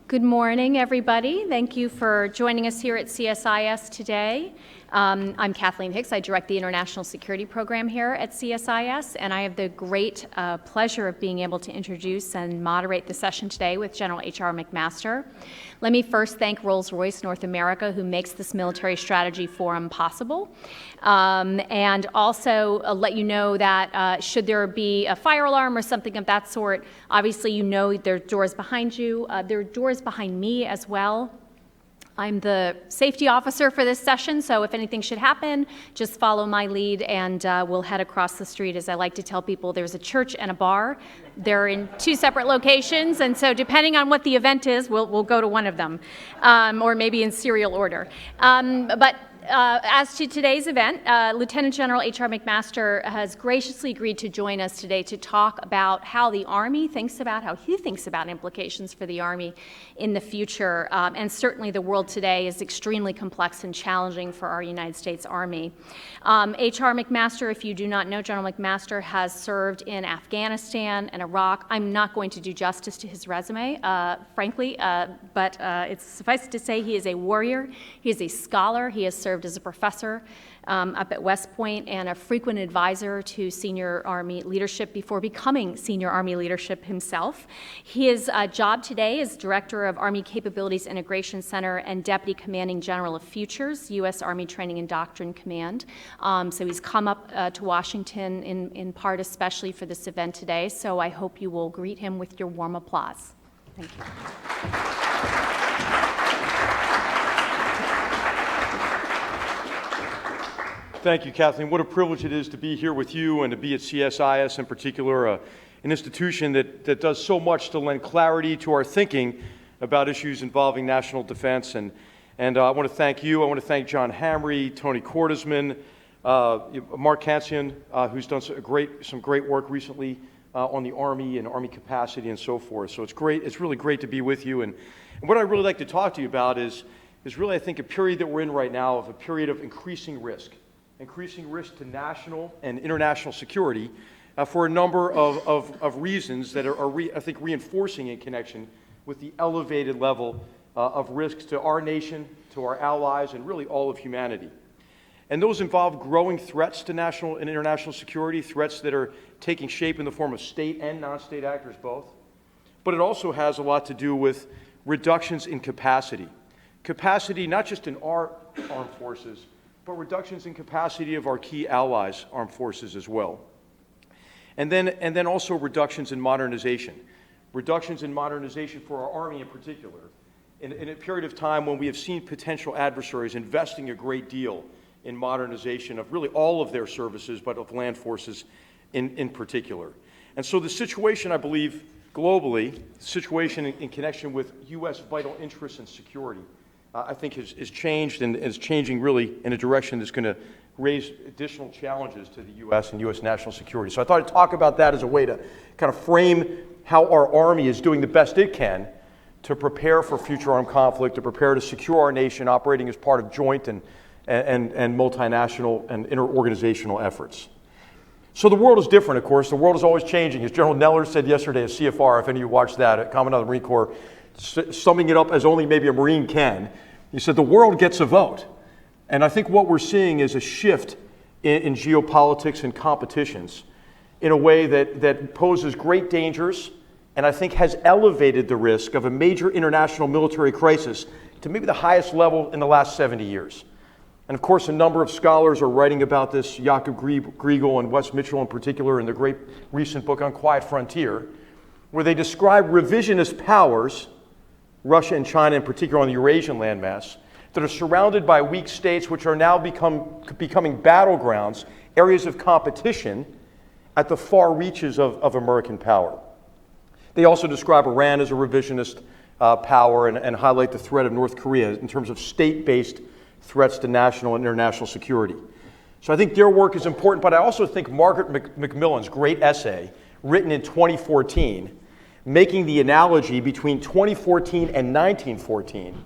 Good morning, everybody. Thank you for joining us here at CSIS today. I'm Kathleen Hicks. I direct the International Security Program here at CSIS, and I have the great pleasure of being able to introduce and moderate the session today with General H.R. McMaster. Let me first thank Rolls-Royce North America, who makes this military strategy forum possible, and also let you know that should there be a fire alarm or something of that sort, obviously you know there are doors behind you. There are doors behind me as well. I'm the safety officer for this session, so if anything should happen, just follow my lead and we'll head across the street. As I like to tell people, there's a church and a bar. They're in two separate locations, and so depending on what the event is, we'll go to one of them, or maybe in serial order. As to today's event, Lieutenant General H.R. McMaster has graciously agreed to join us today to talk about how the Army thinks about, how he thinks about implications for the Army in the future. And certainly the world today is extremely complex and challenging for our United States Army. H.R. McMaster, if you do not know, General McMaster has served in Afghanistan and Iraq. I'm not going to do justice to his resume, frankly, but it's suffice to say he is a warrior, he is a scholar, he has served as a professor up at West Point and a frequent advisor to senior Army leadership before becoming senior Army leadership himself. His job today is Director of Army Capabilities Integration Center and Deputy Commanding General of Futures, U.S. Army Training and Doctrine Command. So he's come up to Washington in part especially for this event today, so I hope you will greet him with your warm applause. Thank you. Thank you, Kathleen. What a privilege it is to be here with you and to be at CSIS in particular, an institution that does so much to lend clarity to our thinking about issues involving national defense. And I want to thank you. I want to thank John Hamry, Tony Cordesman, Mark Kansian, who's done some great work recently on the Army and Army capacity and so forth. So it's great. It's really great to be with you. And what I'd really like to talk to you about is really, I think, a period that we're in right now of a period of increasing risk to national and international security for a number of reasons that are I think, reinforcing in connection with the elevated level of risks to our nation, to our allies, and really all of humanity. And those involve growing threats to national and international security, threats that are taking shape in the form of state and non-state actors both. But it also has a lot to do with reductions in capacity. Capacity not just in our armed forces, but reductions in capacity of our key allies' armed forces as well. And then also reductions in modernization. Reductions in modernization for our Army in particular, in a period of time when we have seen potential adversaries investing a great deal in modernization of really all of their services, but of land forces in particular. And so the situation, I believe, globally, the situation in connection with U.S. vital interests and security, I think has changed and is changing really in a direction that's going to raise additional challenges to the U.S. and U.S. national security. So I thought I'd talk about that as a way to kind of frame how our Army is doing the best it can to prepare for future armed conflict, to prepare to secure our nation operating as part of joint and multinational and interorganizational efforts. So the world is different, of course. The world is always changing. As General Neller said yesterday at CFR, if any of you watched that, Commandant of the Marine Corps, summing it up as only maybe a Marine can, he said the world gets a vote. And I think what we're seeing is a shift in geopolitics and competitions in a way that poses great dangers and I think has elevated the risk of a major international military crisis to maybe the highest level in the last 70 years. And of course, a number of scholars are writing about this, Jakob Griegel and Wes Mitchell in particular, in their great recent book on Quiet Frontier, where they describe revisionist powers, Russia and China in particular on the Eurasian landmass, that are surrounded by weak states which are now becoming battlegrounds, areas of competition at the far reaches of American power. They also describe Iran as a revisionist power and highlight the threat of North Korea in terms of state-based threats to national and international security. So I think their work is important, but I also think Margaret Macmillan's great essay, written in 2014, making the analogy between 2014 and 1914,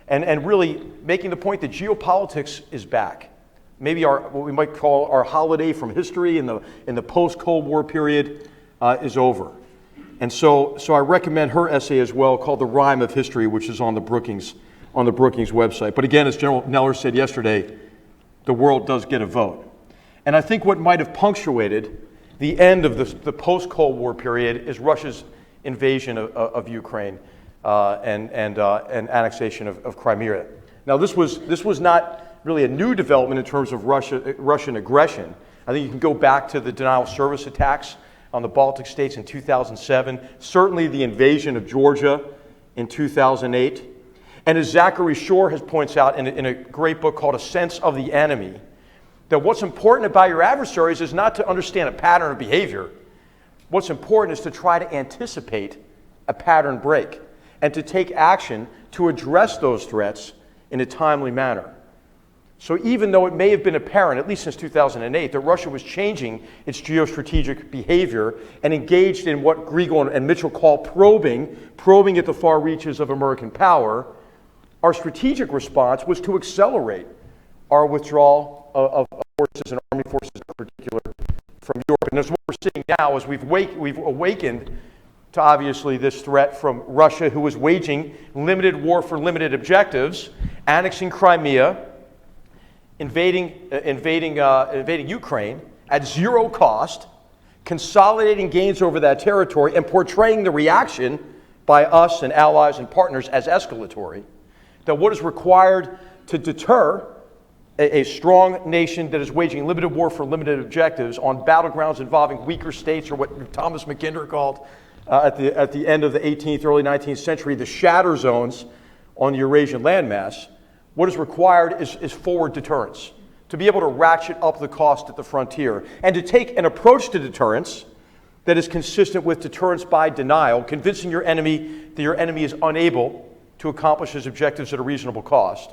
and really making the point that geopolitics is back. Maybe what we might call our holiday from history in the post-Cold War period is over. And so I recommend her essay as well, called The Rhyme of History, which is on the Brookings website. But again, as General Neller said yesterday, the world does get a vote. And I think what might have punctuated the end of the post-Cold War period is Russia's invasion of Ukraine and annexation of Crimea. Now, this was not really a new development in terms of Russian aggression. I think you can go back to the denial of service attacks on the Baltic states in 2007, certainly the invasion of Georgia in 2008. And as Zachary Shore points out in a great book called A Sense of the Enemy, that what's important about your adversaries is not to understand a pattern of behavior. What's important is to try to anticipate a pattern break and to take action to address those threats in a timely manner. So even though it may have been apparent, at least since 2008, that Russia was changing its geostrategic behavior and engaged in what Griegel and Mitchell call probing at the far reaches of American power, our strategic response was to accelerate our withdrawal of forces and army forces in particular from Europe. And that's what we're seeing now as we've awakened to obviously this threat from Russia, who was waging limited war for limited objectives, annexing Crimea, invading Ukraine at zero cost, consolidating gains over that territory, and portraying the reaction by us and allies and partners as escalatory. That what is required to deter a strong nation that is waging limited war for limited objectives on battlegrounds involving weaker states, or what Thomas Mackinder called at the end of the 18th, early 19th century, the shatter zones on the Eurasian landmass. What is required is forward deterrence, to be able to ratchet up the cost at the frontier, and to take an approach to deterrence that is consistent with deterrence by denial, convincing your enemy that your enemy is unable to accomplish his objectives at a reasonable cost,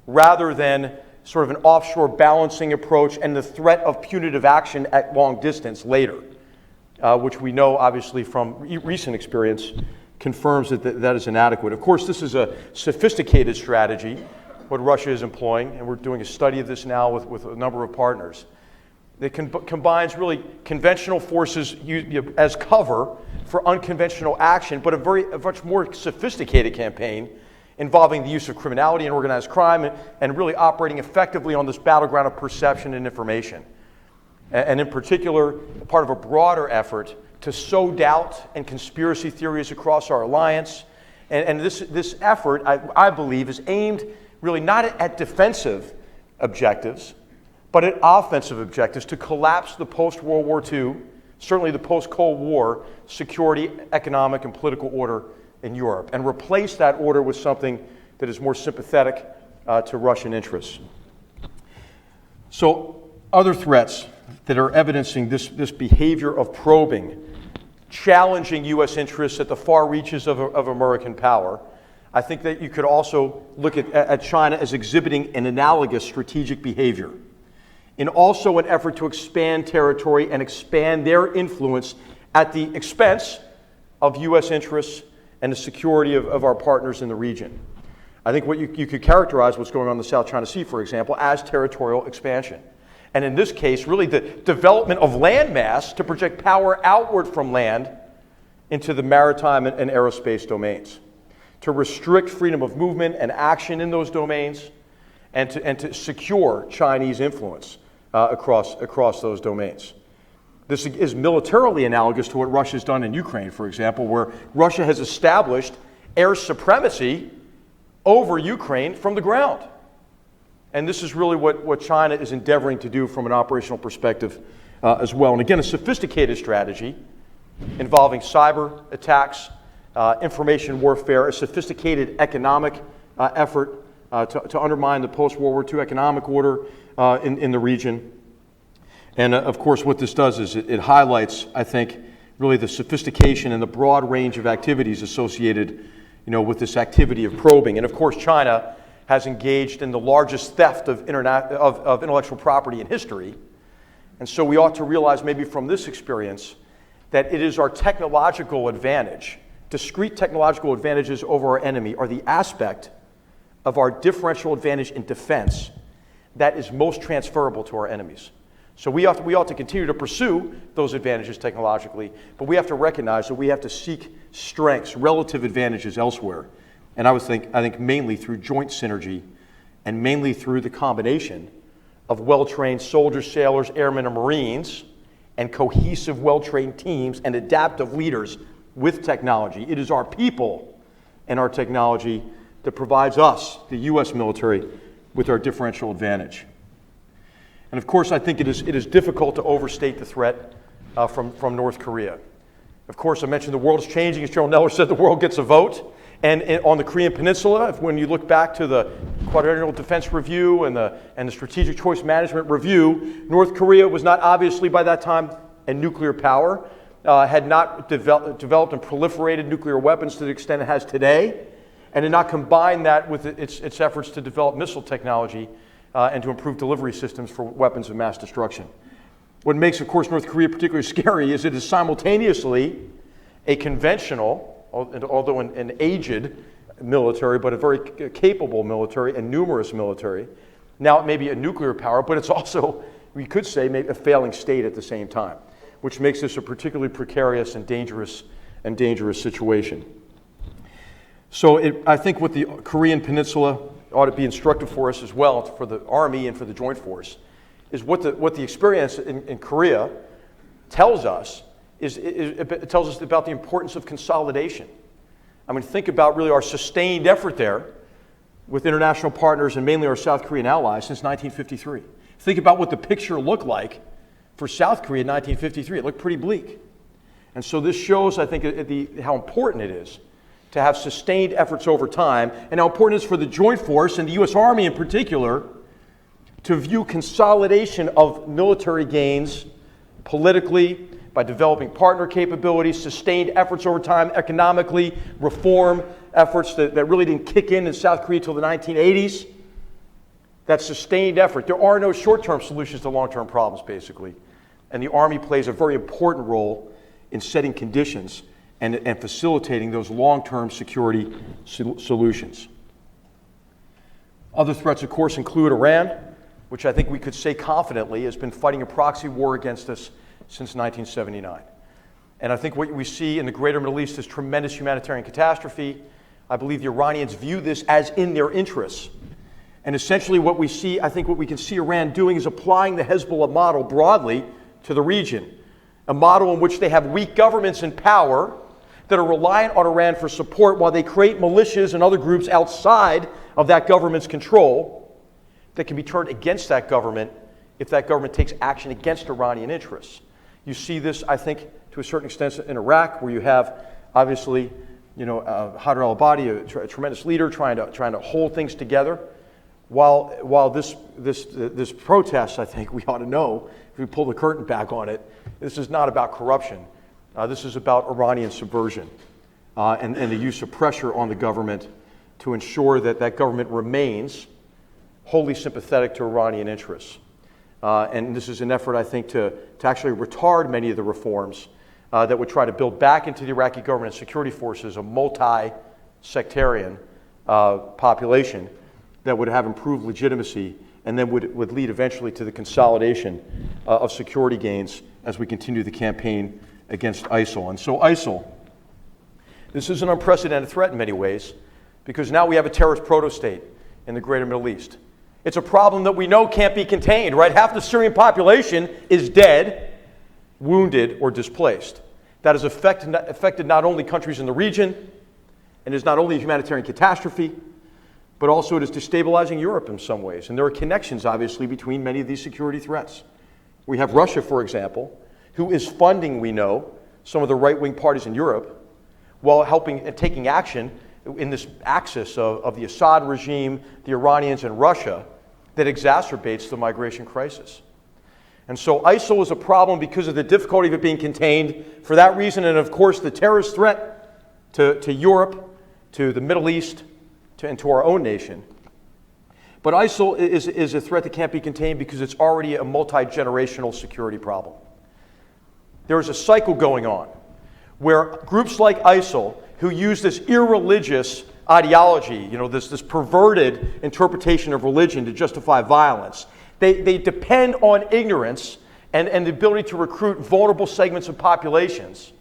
rather than sort of an offshore balancing approach and the threat of punitive action at long distance later, which we know obviously from recent experience confirms that is inadequate. Of course, this is a sophisticated strategy, what Russia is employing, and we're doing a study of this now with a number of partners. It combines really conventional forces as cover for unconventional action, but a much more sophisticated campaign involving the use of criminality and organized crime, and really operating effectively on this battleground of perception and information. And in particular, part of a broader effort to sow doubt and conspiracy theories across our alliance. And this effort, I believe, is aimed really not at defensive objectives, but at offensive objectives to collapse the post-World War II, certainly the post-Cold War, security, economic, and political order in Europe, and replace that order with something that is more sympathetic to Russian interests. So other threats that are evidencing this behavior of probing, challenging U.S. interests at the far reaches of American power, I think that you could also look at China as exhibiting an analogous strategic behavior, in also an effort to expand territory and expand their influence at the expense of U.S. interests and the security of our partners in the region. I think what you could characterize what's going on in the South China Sea, for example, as territorial expansion. And in this case, really the development of landmass to project power outward from land into the maritime and aerospace domains, to restrict freedom of movement and action in those domains, and to secure Chinese influence across those domains. This is militarily analogous to what Russia's done in Ukraine, for example, where Russia has established air supremacy over Ukraine from the ground. And this is really what China is endeavoring to do from an operational perspective as well. And again, a sophisticated strategy involving cyber attacks, information warfare, a sophisticated economic effort to undermine the post-World War II economic order in the region. And of course, what this does is it highlights, I think, really the sophistication and the broad range of activities associated, with this activity of probing. And of course, China has engaged in the largest theft of intellectual property in history. And so we ought to realize, maybe from this experience, that it is our technological advantage, discrete technological advantages over our enemy, are the aspect of our differential advantage in defense that is most transferable to our enemies. So we ought to continue to pursue those advantages technologically, but we have to recognize that we have to seek strengths, relative advantages elsewhere. And I think mainly through joint synergy and mainly through the combination of well-trained soldiers, sailors, airmen, and Marines, and cohesive, well-trained teams and adaptive leaders with technology. It is our people and our technology that provides us, the U.S. military, with our differential advantage. And of course, I think it is difficult to overstate the threat from North Korea. Of course, I mentioned the world is changing. As General Neller said, the world gets a vote. And on the Korean Peninsula, when you look back to the Quadrennial Defense Review and the Strategic Choice Management Review, North Korea was not obviously by that time a nuclear power, had not developed and proliferated nuclear weapons to the extent it has today, and did not combine that with its efforts to develop missile technology and to improve delivery systems for weapons of mass destruction. What makes, of course, North Korea particularly scary is it is simultaneously a conventional, although an aged military, but a very capable military and numerous military. Now it may be a nuclear power, but it's also, we could say, maybe a failing state at the same time, which makes this a particularly precarious and dangerous situation. So I think what the Korean Peninsula ought to be instructive for us as well, for the Army and for the Joint Force, is what the experience in Korea tells us. It tells us about the importance of consolidation. I mean, think about really our sustained effort there with international partners and mainly our South Korean allies since 1953. Think about what the picture looked like for South Korea in 1953. It looked pretty bleak. And so this shows, I think, how important it is to have sustained efforts over time, and how important it is for the Joint Force and the U.S. Army in particular to view consolidation of military gains politically, by developing partner capabilities, sustained efforts over time economically, reform efforts that really didn't kick in South Korea until the 1980s. That sustained effort. There are no short-term solutions to long-term problems, basically. And the Army plays a very important role in setting conditions and facilitating those long-term security solutions. Other threats, of course, include Iran, which I think we could say confidently has been fighting a proxy war against us since 1979. And I think what we see in the greater Middle East is tremendous humanitarian catastrophe. I believe the Iranians view this as in their interests. And essentially what we see, I think what we can see Iran doing is applying the Hezbollah model broadly to the region. A model in which they have weak governments in power that are reliant on Iran for support while they create militias and other groups outside of that government's control that can be turned against that government if that government takes action against Iranian interests. You see this, I think, to a certain extent in Iraq, where you have, obviously, Haider al-Abadi, a tremendous leader, trying to hold things together. While this protest, I think we ought to know, if we pull the curtain back on it, this is not about corruption. This is about Iranian subversion and the use of pressure on the government to ensure that that government remains wholly sympathetic to Iranian interests. And this is an effort, I think, to actually retard many of the reforms that would try to build back into the Iraqi government and security forces a multi-sectarian population that would have improved legitimacy and then would lead eventually to the consolidation of security gains as we continue the campaign against ISIL. And so ISIL, this is an unprecedented threat in many ways, because now we have a terrorist proto-state in the greater Middle East. It's a problem that we know can't be contained, right? Half the Syrian population is dead, wounded, or displaced. That has affected not only countries in the region, and is not only a humanitarian catastrophe, but also it is destabilizing Europe in some ways. And there are connections, obviously, between many of these security threats. We have Russia, for example, who is funding, we know, some of the right-wing parties in Europe, while helping and taking action in this axis of the Assad regime, the Iranians, and Russia that exacerbates the migration crisis. And so ISIL is a problem because of the difficulty of it being contained for that reason, and of course the terrorist threat to Europe, to the Middle East, and to our own nation. But ISIL is a threat that can't be contained because it's already a multi-generational security problem. There is a cycle going on where groups like ISIL, who use this irreligious ideology, this perverted interpretation of religion to justify violence, they depend on ignorance and the ability to recruit vulnerable segments of populations,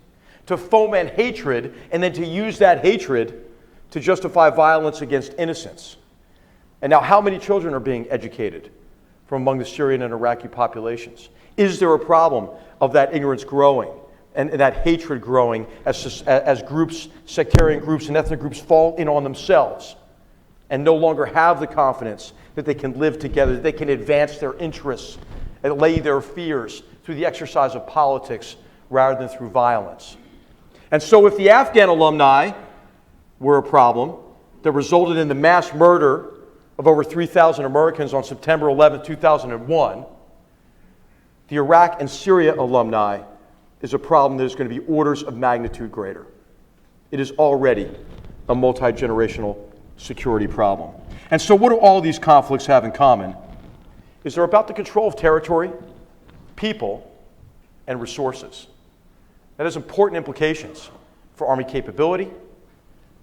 to foment hatred, and then to use that hatred to justify violence against innocents. And now, how many children are being educated from among the Syrian and Iraqi populations? Is there a problem of that ignorance growing and that hatred growing as groups, sectarian groups and ethnic groups fall in on themselves and no longer have the confidence that they can live together, that they can advance their interests and allay their fears through the exercise of politics rather than through violence? And so if the Afghan alumni were a problem that resulted in the mass murder of over 3,000 Americans on September 11, 2001, the Iraq and Syria alumni is a problem that is going to be orders of magnitude greater. It is already a multi-generational security problem. And so what do all these conflicts have in common? Is they're about the control of territory, people, and resources. That has important implications for Army capability,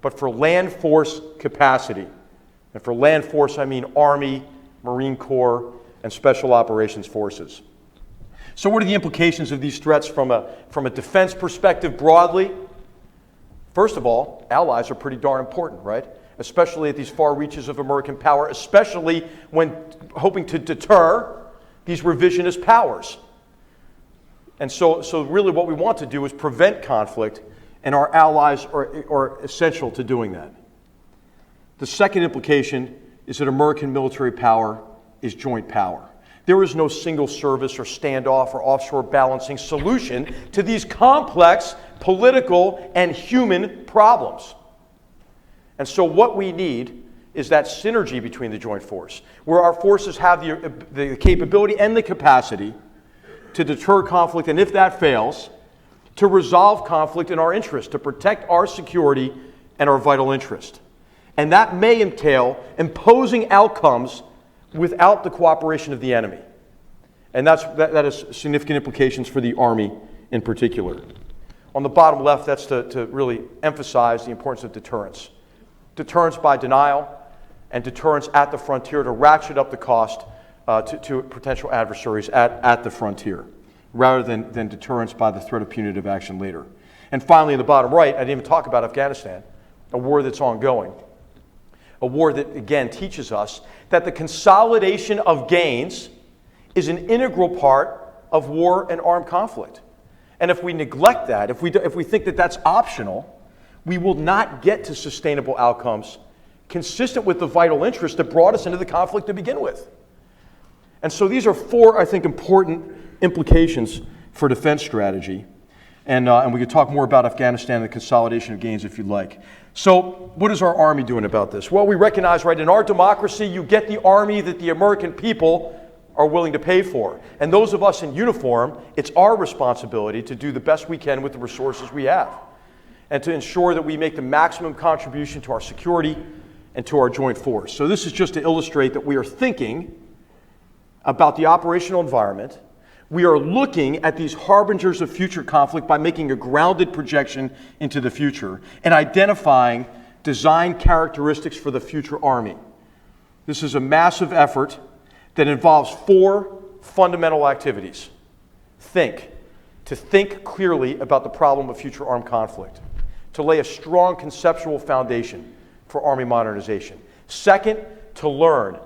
but for land force capacity. And for land force, I mean Army, Marine Corps, and Special Operations Forces. So what are the implications of these threats from a defense perspective broadly? First of all, allies are pretty darn important, right? Especially at these far reaches of American power, especially when hoping to deter these revisionist powers. And so really what we want to do is prevent conflict, and our allies are essential to doing that. The second implication is that American military power is joint power. There is no single service or standoff or offshore balancing solution to these complex political and human problems. And so what we need is that synergy between the joint force, where our forces have the capability and the capacity to deter conflict, and if that fails, to resolve conflict in our interest, to protect our security and our vital interest. And that may entail imposing outcomes without the cooperation of the enemy. And that has significant implications for the Army in particular. On the bottom left, that's to really emphasize the importance of deterrence. Deterrence by denial and deterrence at the frontier to ratchet up the cost to potential adversaries at the frontier, rather than deterrence by the threat of punitive action later. And finally, in the bottom right, I didn't even talk about Afghanistan, a war that's ongoing. A war that, again, teaches us that the consolidation of gains is an integral part of war and armed conflict. And if we neglect that, if we think that that's optional, we will not get to sustainable outcomes consistent with the vital interests that brought us into the conflict to begin with. And so these are four, I think, important implications for defense strategy. And we could talk more about Afghanistan and the consolidation of gains if you'd like. So what is our Army doing about this? Well, we recognize, right, in our democracy, you get the Army that the American people are willing to pay for. And those of us in uniform, it's our responsibility to do the best we can with the resources we have and to ensure that we make the maximum contribution to our security and to our joint force. So this is just to illustrate that we are thinking about the operational environment. We are looking at these harbingers of future conflict by making a grounded projection into the future and identifying design characteristics for the future Army. This is a massive effort that involves four fundamental activities. To think clearly about the problem of future armed conflict, to lay a strong conceptual foundation for Army modernization. Second, to learn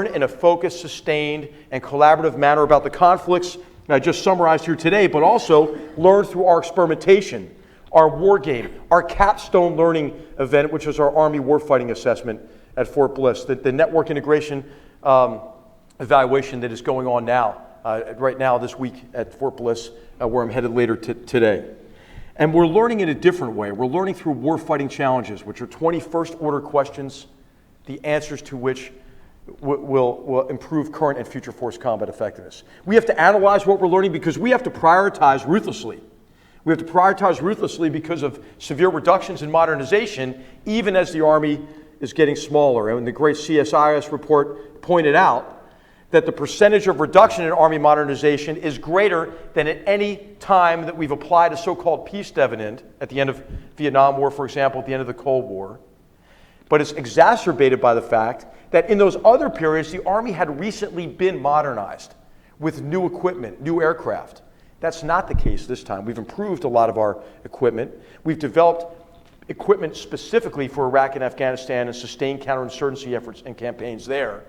in a focused, sustained, and collaborative manner about the conflicts I just summarized here today, but also learn through our experimentation, our war game, our capstone learning event, which is our Army warfighting assessment at Fort Bliss, the network integration evaluation that is going on now, right now this week at Fort Bliss, where I'm headed later today. And we're learning in a different way. We're learning through warfighting challenges, which are 21st order questions, the answers to which will improve current and future force combat effectiveness. We have to analyze what we're learning because we have to prioritize ruthlessly. We have to prioritize ruthlessly because of severe reductions in modernization, even as the Army is getting smaller. And the great CSIS report pointed out that the percentage of reduction in Army modernization is greater than at any time that we've applied a so-called peace dividend at the end of Vietnam War, for example, at the end of the Cold War. But it's exacerbated by the fact that in those other periods, the Army had recently been modernized. with new equipment, new aircraft. That's not the case this time. We've improved a lot of our equipment. We've developed equipment specifically for Iraq and Afghanistan and sustained counterinsurgency efforts and campaigns there.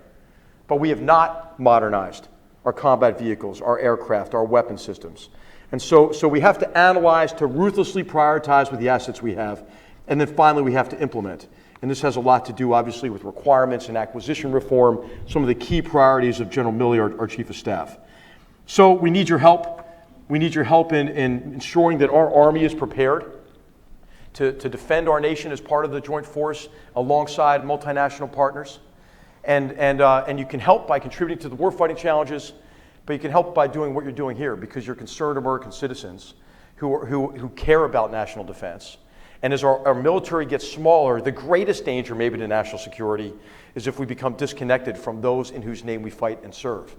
But we have not modernized our combat vehicles, our aircraft, our weapon systems. And so we have to analyze, to ruthlessly prioritize with the assets we have, and then finally we have to implement. And this has a lot to do, obviously, with requirements and acquisition reform, some of the key priorities of General Milley, our Chief of Staff. So we need your help. We need your help in ensuring that our Army is prepared to defend our nation as part of the joint force alongside multinational partners. And you can help by contributing to the warfighting challenges, but you can help by doing what you're doing here because you're concerned American citizens who care about national defense. And as our military gets smaller, the greatest danger maybe to national security is if we become disconnected from those in whose name we fight and serve.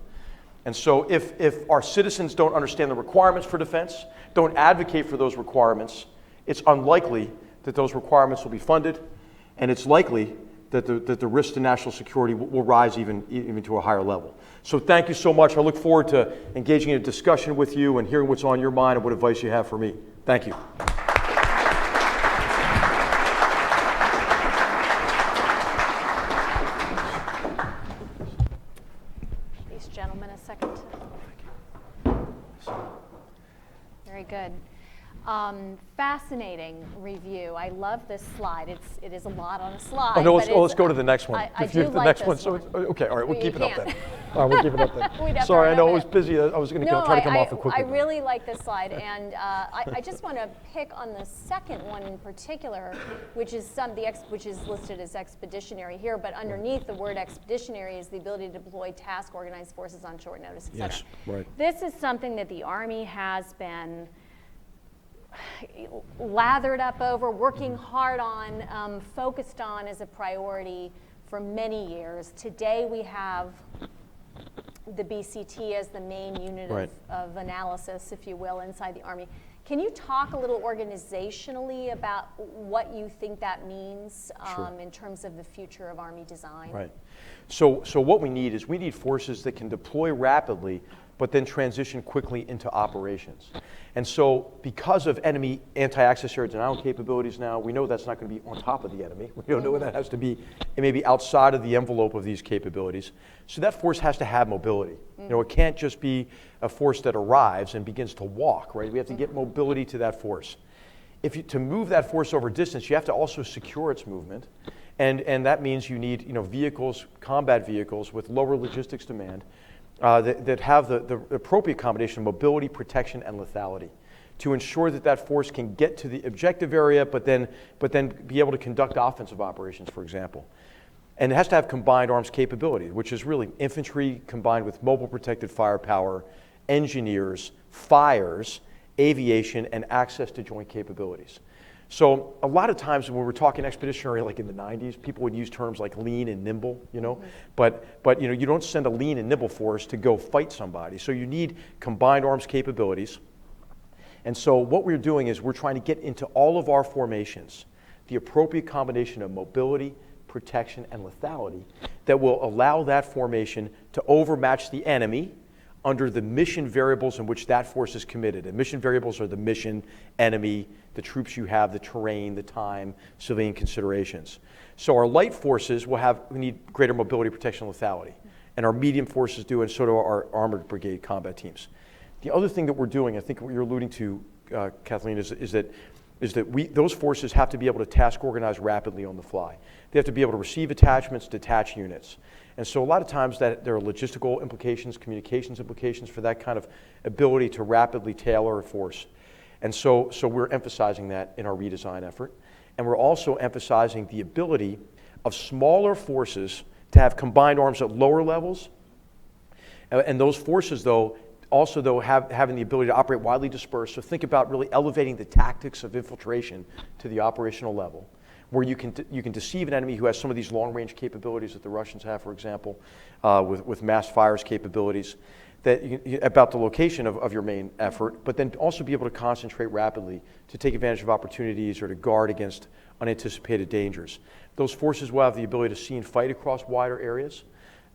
And so if our citizens don't understand the requirements for defense, don't advocate for those requirements, it's unlikely that those requirements will be funded, and it's likely that the risk to national security will rise even to a higher level. So thank you so much. I look forward to engaging in a discussion with you and hearing what's on your mind and what advice you have for me. Thank you. These gentlemen a second. Very good. Fascinating review. I love this slide. It is a lot on a slide. Oh no, let's go to the next one. I do like next this one. So okay, all right, we'll keep it up then. All right, we'll keep it up then. We Sorry, I know it it was busy. I was going to try to come off it quickly. I really like this slide, and I just want to pick on the second one in particular, which is which is listed as expeditionary here, but underneath the word expeditionary is the ability to deploy task organized forces on short notice, et cetera. Yes, right. This is something that the Army has been lathered up over, working hard on, focused on as a priority for many years. Today we have the BCT as the main unit Right. of analysis, if you will, inside the Army. Can you talk a little organizationally about what you think that means Sure. in terms of the future of Army design? Right. So what we need is we need forces that can deploy rapidly, but then transition quickly into operations. And so because of enemy anti-access area denial capabilities now, we know that's not going to be on top of the enemy. We don't know that has to be, it may be outside of the envelope of these capabilities. So that force has to have mobility. You know, it can't just be a force that arrives and begins to walk, right? We have to get mobility to that force. To move that force over distance, you have to also secure its movement. And that means you need, vehicles, combat vehicles with lower logistics demand, that have the appropriate combination of mobility, protection, and lethality to ensure that that force can get to the objective area, but then be able to conduct offensive operations, for example. And it has to have combined arms capability, which is really infantry combined with mobile protected firepower, engineers, fires, aviation, and access to joint capabilities. So a lot of times when we're talking expeditionary, like in the 90s, people would use terms like lean and nimble, but you don't send a lean and nimble force to go fight somebody. So you need combined arms capabilities. And so what we're doing is we're trying to get into all of our formations the appropriate combination of mobility, protection, and lethality that will allow that formation to overmatch the enemy under the mission variables in which that force is committed. And mission variables are the mission, enemy, the troops you have, the terrain, the time, civilian considerations. So our light forces we need greater mobility, protection, and lethality. And our medium forces do, and so do our armored brigade combat teams. The other thing that we're doing, I think what you're alluding to, Kathleen, is that those forces have to be able to task organize rapidly on the fly. They have to be able to receive attachments, detach units. And so a lot of times that there are logistical implications, communications implications for that kind of ability to rapidly tailor a force. And so we're emphasizing that in our redesign effort. And we're also emphasizing the ability of smaller forces to have combined arms at lower levels. And those forces, having the ability to operate widely dispersed. So think about really elevating the tactics of infiltration to the operational level, where you can deceive an enemy who has some of these long-range capabilities that the Russians have, for example, with mass fires capabilities, about the location of your main effort, but then also be able to concentrate rapidly to take advantage of opportunities or to guard against unanticipated dangers. Those forces will have the ability to see and fight across wider areas.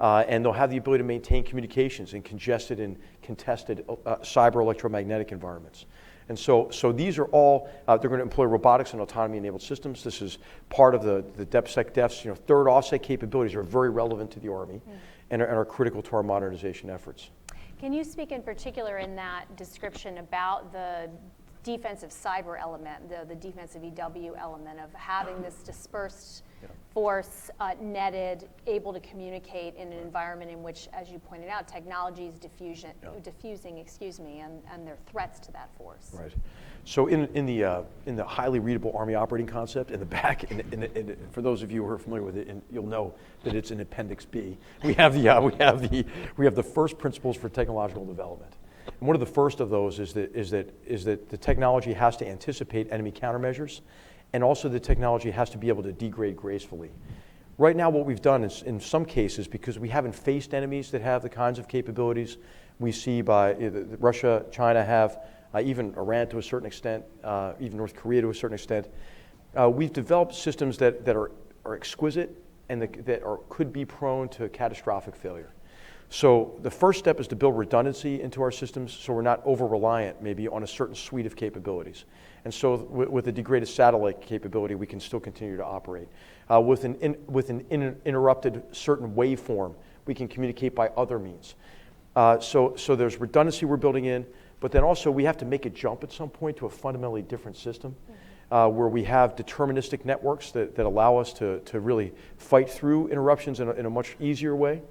and they'll have the ability to maintain communications in congested and contested cyber electromagnetic environments. And so these are all, they're going to employ robotics and autonomy-enabled systems. This is part of the DepSecDef's, third offset capabilities are very relevant to the Army and are critical to our modernization efforts. Can you speak in particular in that description about the defensive cyber element, the defensive EW element of having this dispersed force, netted, able to communicate in an environment in which, as you pointed out, technology is diffusing, and there are threats to that force. Right. So in the highly readable Army operating concept, in the back, for those of you who are familiar with it, you'll know that it's in Appendix B. We have the first principles for technological development. And one of the first of those is that the technology has to anticipate enemy countermeasures, and also the technology has to be able to degrade gracefully. Right now, what we've done is, in some cases, because we haven't faced enemies that have the kinds of capabilities we see by Russia, China have, even Iran to a certain extent, even North Korea to a certain extent, we've developed systems that are exquisite and could be prone to catastrophic failure. So the first step is to build redundancy into our systems so we're not over-reliant maybe on a certain suite of capabilities. And so with a degraded satellite capability, we can still continue to operate. With an interrupted certain waveform, we can communicate by other means. So there's redundancy we're building in, but then also we have to make a jump at some point to a fundamentally different system where we have deterministic networks that allow us to really fight through interruptions in a much easier way.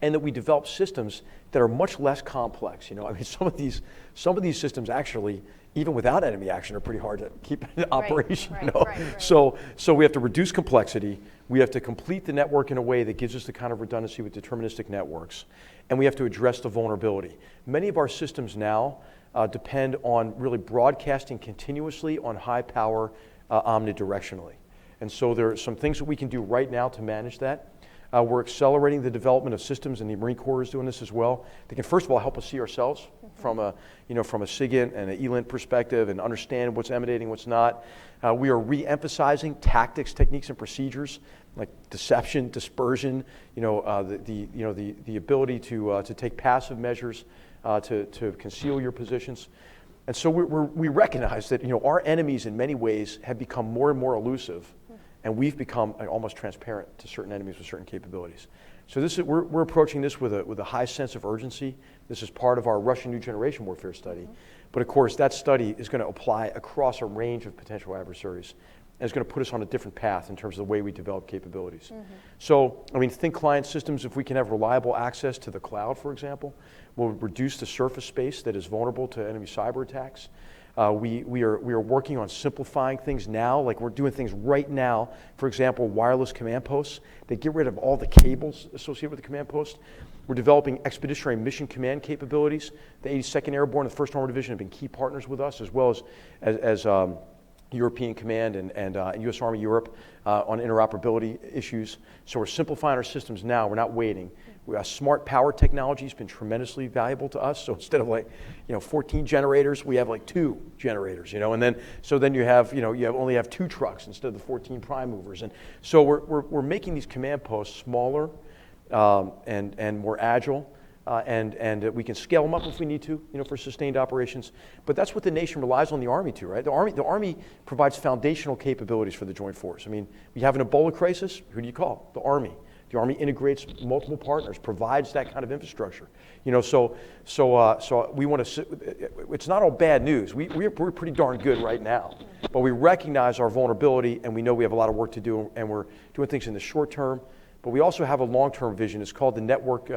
And that we develop systems that are much less complex. Some of these systems actually, even without enemy action, are pretty hard to keep in operation. Right. So we have to reduce complexity. We have to complete the network in a way that gives us the kind of redundancy with deterministic networks, and we have to address the vulnerability. Many of our systems now depend on really broadcasting continuously on high power omnidirectionally, and so there are some things that we can do right now to manage that. We're accelerating the development of systems, and the Marine Corps is doing this as well. They can, first of all, help us see ourselves from a SIGINT and an ELINT perspective and understand what's emanating, what's not. We are re-emphasizing tactics, techniques, and procedures like deception, dispersion, the ability to take passive measures to conceal your positions. And so we recognize that our enemies in many ways have become more and more elusive. And we've become almost transparent to certain enemies with certain capabilities. So we're approaching this with a high sense of urgency. This is part of our Russian New Generation Warfare study. But of course, that study is going to apply across a range of potential adversaries. And it's going to put us on a different path in terms of the way we develop capabilities. So, think client systems, if we can have reliable access to the cloud, for example, will reduce the surface space that is vulnerable to enemy cyber attacks. We are working on simplifying things now, like we're doing things right now. For example, wireless command posts. They get rid of all the cables associated with the command post. We're developing expeditionary mission command capabilities. The 82nd Airborne and the 1st Armored Division have been key partners with us, as well as European Command and U.S. Army Europe on interoperability issues. So we're simplifying our systems now. We're not waiting. Smart power technology has been tremendously valuable to us. So instead of 14 generators, we have 2 generators. And then you only have 2 trucks instead of the 14 prime movers. And so we're making these command posts smaller and more agile. And we can scale them up if we need to, for sustained operations. But that's what the nation relies on the Army to, right? The Army provides foundational capabilities for the Joint Force. We have an Ebola crisis. Who do you call? The Army. The Army integrates multiple partners, provides that kind of infrastructure. So we want to. It's not all bad news. We're pretty darn good right now, but we recognize our vulnerability, and we know we have a lot of work to do, and we're doing things in the short term. But we also have a long-term vision. It's called the network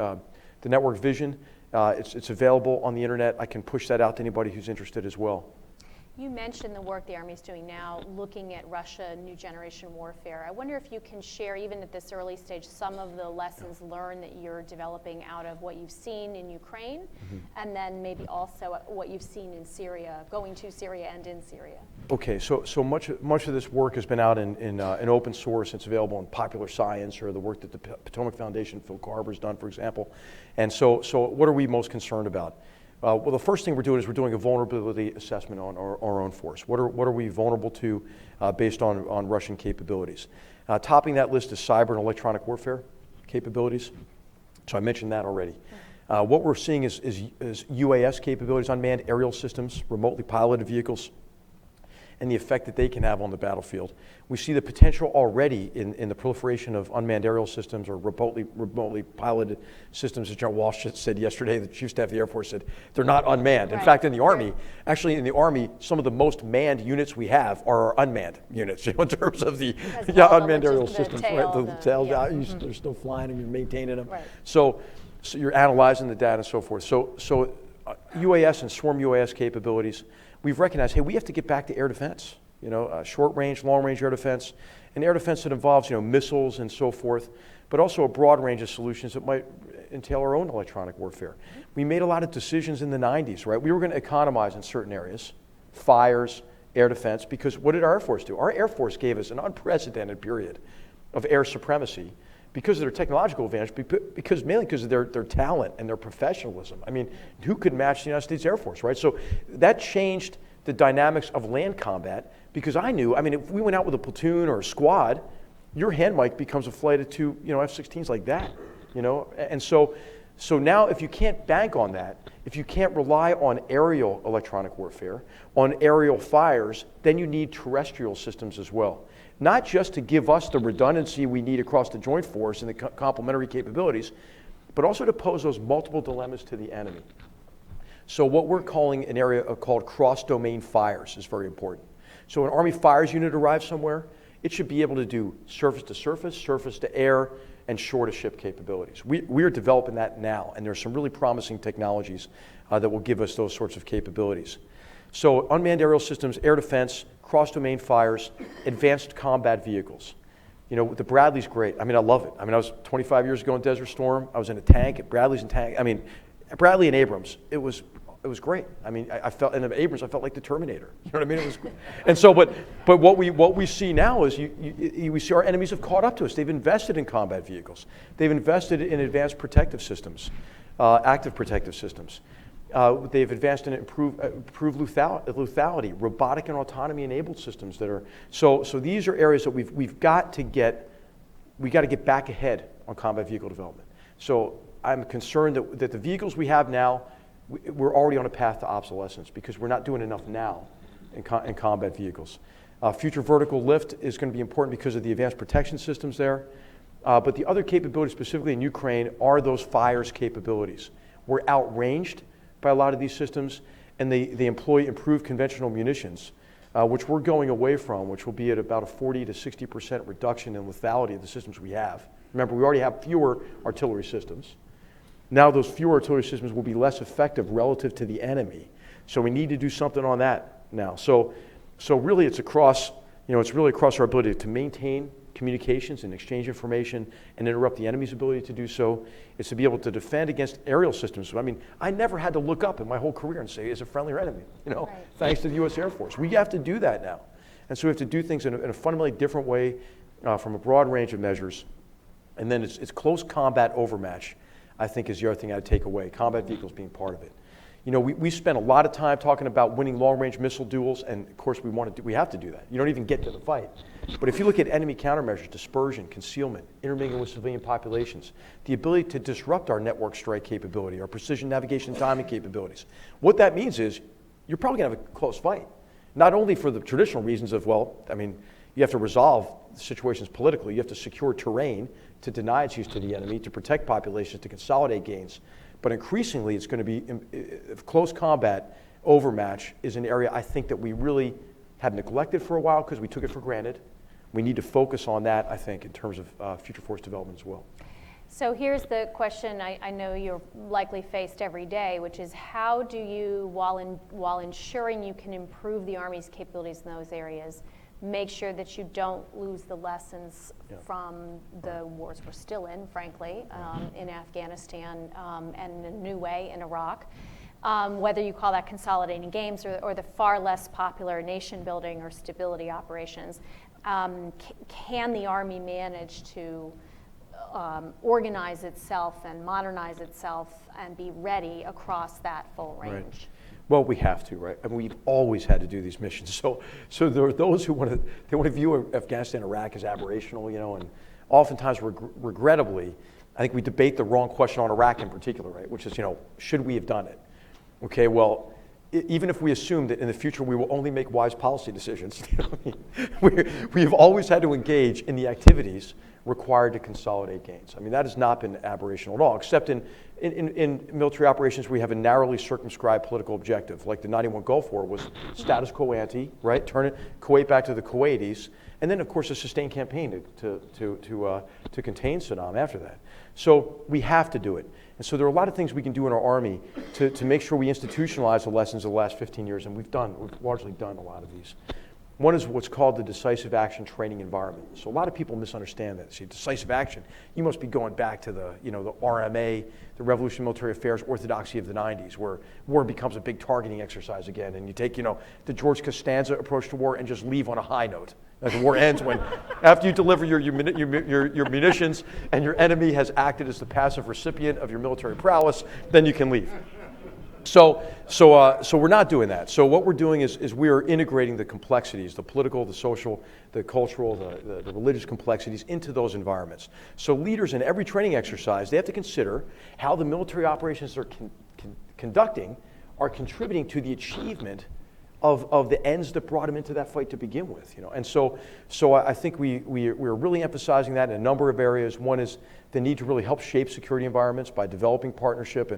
vision. It's available on the internet. I can push that out to anybody who's interested as well. You mentioned the work the Army is doing now, looking at Russia, New Generation Warfare. I wonder if you can share, even at this early stage, some of the lessons learned that you're developing out of what you've seen in Ukraine, and then maybe also what you've seen in Syria, going to Syria and in Syria. Okay, so much of this work has been out in open source. It's available in Popular Science or the work that the Potomac Foundation, Phil Carver's done, for example. And so what are we most concerned about? Well, the first thing we're doing a vulnerability assessment on our own force. What are we vulnerable to based on Russian capabilities? Topping that list is cyber and electronic warfare. capabilities. So I mentioned that already. What we're seeing is UAS capabilities, unmanned aerial systems, remotely piloted vehicles, and the effect that they can have on the battlefield. We see the potential already in the proliferation of unmanned aerial systems or remotely piloted systems. As General Walsh said yesterday, the Chief of Staff of the Air Force said they're not unmanned. In fact, in the Army, some of the most manned units we have are our unmanned units, in terms of the unmanned aerial systems. The tails out, they're still flying and you're maintaining them. Right. So you're analyzing the data and so forth. So UAS and swarm UAS capabilities, we've recognized, hey, we have to get back to air defense, short range, long range air defense, and air defense that involves, missiles and so forth, but also a broad range of solutions that might entail our own electronic warfare. We made a lot of decisions in the 90s, right? We were going to economize in certain areas, fires, air defense, because what did our Air Force do? Our Air Force gave us an unprecedented period of air supremacy because of their technological advantage, mainly because of their talent and their professionalism. I mean, who could match the United States Air Force, right? So that changed the dynamics of land combat, because I knew, if we went out with a platoon or a squad, your hand mic becomes a flight of two, F-16s like that, And so now if you can't bank on that, if you can't rely on aerial electronic warfare, on aerial fires, then you need terrestrial systems as well. Not just to give us the redundancy we need across the joint force and the complementary capabilities, but also to pose those multiple dilemmas to the enemy. So what we're calling an area called cross-domain fires is very important. So an Army fires unit arrives somewhere, it should be able to do surface-to-surface, surface-to-air, and shore-to-ship capabilities. We are developing that now, and there's some really promising technologies that will give us those sorts of capabilities. So unmanned aerial systems, air defense, cross-domain fires, advanced combat vehicles. The Bradley's great. I love it. I was 25 years ago in Desert Storm. I was in a tank. Bradley's in tank. Bradley and Abrams. It was great. I felt, and Abrams, I felt like the Terminator. You know what I mean? It was great. And so, but what we see now is we see our enemies have caught up to us. They've invested in combat vehicles. They've invested in advanced protective systems, active protective systems. They've advanced in improved lethality, robotic and autonomy-enabled systems that are so. These are areas that we've got to get back ahead on combat vehicle development. So I'm concerned that the vehicles we have now, we're already on a path to obsolescence because we're not doing enough now in combat vehicles. Future vertical lift is going to be important because of the advanced protection systems there. But the other capabilities, specifically in Ukraine, are those fires capabilities. We're outranged by a lot of these systems, and they employ improved conventional munitions, which we're going away from, which will be at about a 40 to 60% reduction in lethality of the systems we have. Remember, we already have fewer artillery systems. Now those fewer artillery systems will be less effective relative to the enemy. So we need to do something on that now. So really it's across, it's really across our ability to maintain communications and exchange information and interrupt the enemy's ability to do so. It's to be able to defend against aerial systems. I never had to look up in my whole career and say, is it friendly or enemy? Right. Thanks to the U.S. Air Force. We have to do that now. And so we have to do things in a fundamentally different way from a broad range of measures. And then it's close combat overmatch, I think, is the other thing I'd take away, combat vehicles being part of it. We spent a lot of time talking about winning long-range missile duels, and of course we have to do that. You don't even get to the fight. But if you look at enemy countermeasures, dispersion, concealment, intermingling with civilian populations, the ability to disrupt our network strike capability, our precision navigation and timing capabilities, what that means is you're probably going to have a close fight. Not only for the traditional reasons of, you have to resolve situations politically, you have to secure terrain to deny its use to the enemy, to protect populations, to consolidate gains. But increasingly, it's going to be close combat overmatch is an area I think that we really have neglected for a while because we took it for granted. We need to focus on that, I think, in terms of future force development as well. So here's the question I know you're likely faced every day, which is how do you, while ensuring you can improve the Army's capabilities in those areas, make sure that you don't lose the lessons from the wars we're still in, frankly, in Afghanistan and in a new way in Iraq, whether you call that consolidating games or the far less popular nation building or stability operations. Can the Army manage to organize itself and modernize itself and be ready across that full range? Right. Well, we have to, right? We've always had to do these missions. So there are those who want to view Afghanistan and Iraq as aberrational, and oftentimes, regrettably, I think we debate the wrong question on Iraq in particular, right? Which is, should we have done it? Okay, well, even if we assume that in the future we will only make wise policy decisions, we have always had to engage in the activities required to consolidate gains. I mean, that has not been aberrational at all, except in military operations we have a narrowly circumscribed political objective, like the 91 Gulf War was status quo ante, right? Turn Kuwait back to the Kuwaitis, and then of course a sustained campaign to contain Saddam after that. So we have to do it. And so there are a lot of things we can do in our Army to make sure we institutionalize the lessons of the last 15 years, and we've largely done a lot of these. One is what's called the decisive action training environment. So a lot of people misunderstand that. See, decisive action, you must be going back to the RMA, the Revolutionary Military Affairs orthodoxy of the 90s, where war becomes a big targeting exercise again, and you take, the George Costanza approach to war and just leave on a high note. Like the war ends when, after you deliver your munitions and your enemy has acted as the passive recipient of your military prowess, then you can leave. So we're not doing that. So what we're doing is we are integrating the complexities, the political, the social, the cultural, the religious complexities into those environments. So leaders in every training exercise, they have to consider how the military operations they're conducting are contributing to the achievement of the ends that brought them into that fight to begin with. And so I think we're really emphasizing that in a number of areas. One is the need to really help shape security environments by developing partnership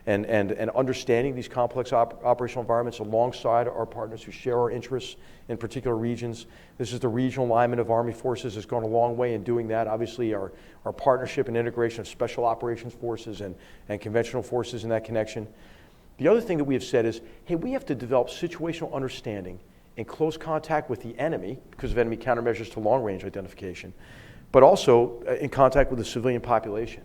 and understanding these complex operational environments alongside our partners who share our interests in particular regions. This is the regional alignment of Army forces has gone a long way in doing that. Obviously, our partnership and integration of special operations forces and conventional forces in that connection. The other thing that we have said is, hey, we have to develop situational understanding in close contact with the enemy because of enemy countermeasures to long-range identification, but also in contact with the civilian population.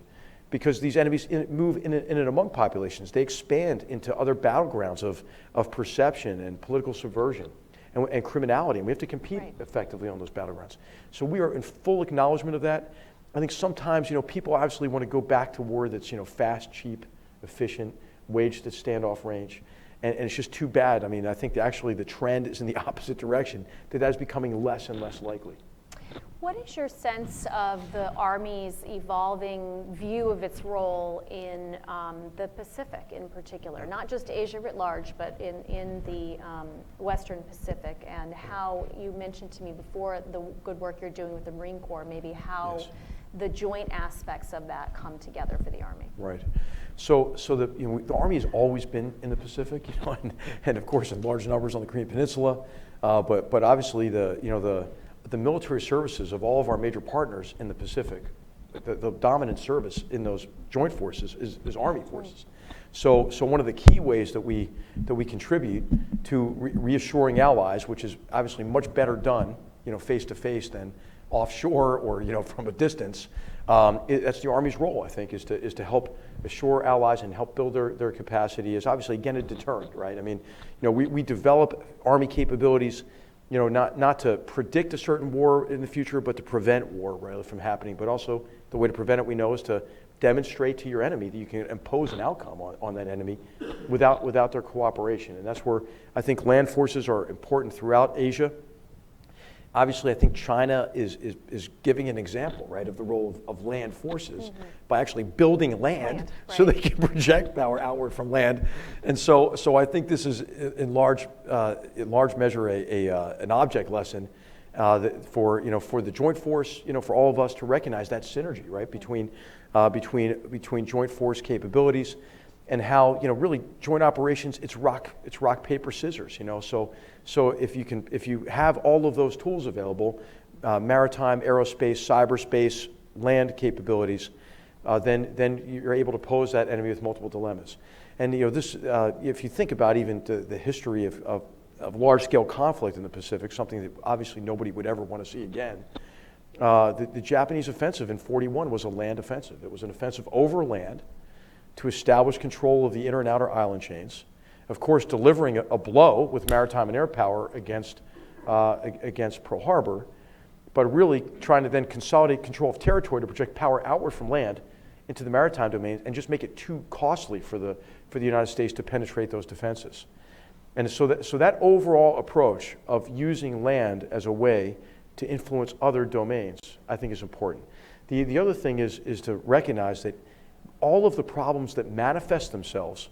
Because these enemies move in and among populations. They expand into other battlegrounds of perception and political subversion and criminality, and we have to compete effectively on those battlegrounds. So we are in full acknowledgement of that. I think sometimes, people obviously want to go back to war that's, fast, cheap, efficient, waged at standoff range, and it's just too bad. I mean, I think actually the trend is in the opposite direction, that is becoming less and less likely. What is your sense of the Army's evolving view of its role in the Pacific in particular, not just Asia writ large, but in the Western Pacific, and how you mentioned to me before the good work you're doing with the Marine Corps, maybe how the joint aspects of that come together for the Army? Right. So the Army has always been in the Pacific, and of course in large numbers on the Korean Peninsula, but obviously the military services of all of our major partners in the Pacific, the dominant service in those joint forces is Army forces. So one of the key ways that we contribute to reassuring allies, which is obviously much better done, face to face than offshore or from a distance. That's the Army's role, I think, is to help assure allies and help build their capacity. Is obviously again a deterrent, right? I mean, we develop Army capabilities, not to predict a certain war in the future, but to prevent war rather from happening. But also the way to prevent it, we know, is to demonstrate to your enemy that you can impose an outcome on that enemy without their cooperation. And that's where I think land forces are important throughout Asia. Obviously, I think China is giving an example, right, of the role of land forces by actually building land so they can project power outward from land. And so I think this is in large measure an object lesson for the joint force, for all of us to recognize that synergy, right, between joint force capabilities and how really joint operations, it's rock paper scissors, So if you have all of those tools available, maritime, aerospace, cyberspace, land capabilities, then you're able to pose that enemy with multiple dilemmas. And this, if you think about even the history of large-scale conflict in the Pacific, something that obviously nobody would ever want to see again, the Japanese offensive in '41 was a land offensive. It was an offensive over land to establish control of the inner and outer island chains. Of course, delivering a blow with maritime and air power against Pearl Harbor, but really trying to then consolidate control of territory to project power outward from land into the maritime domains and just make it too costly for the United States to penetrate those defenses. And so that overall approach of using land as a way to influence other domains, I think, is important. The other thing is to recognize that all of the problems that manifest themselves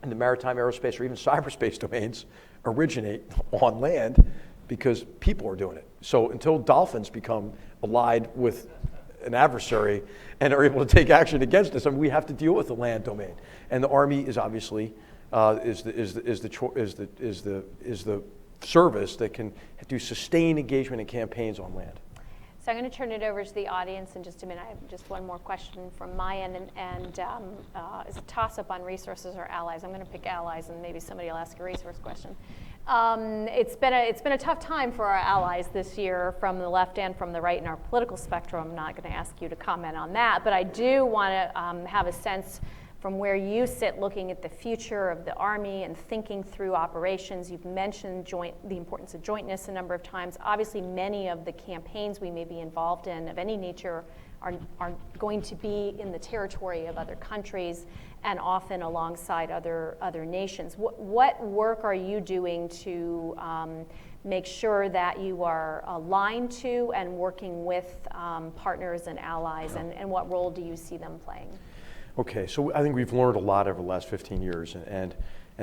in the maritime, aerospace, or even cyberspace domains originate on land because people are doing it. So until dolphins become allied with an adversary and are able to take action against us, I mean, we have to deal with the land domain. And the Army is obviously is the service that can do sustained engagement in campaigns on land. So I'm going to turn it over to the audience in just a minute. I have just one more question from my end, and it's a toss-up on resources or allies. I'm going to pick allies, and maybe somebody will ask a resource question. It's been a tough time for our allies this year, from the left and from the right in our political spectrum. I'm not going to ask you to comment on that, but I do want to have a sense from where you sit looking at the future of the Army and thinking through operations. You've mentioned the importance of jointness a number of times. Obviously, many of the campaigns we may be involved in of any nature are going to be in the territory of other countries and often alongside other nations. What work are you doing to make sure that you are aligned to and working with partners and allies, and what role do you see them playing? Okay, so I think we've learned a lot over the last 15 years, and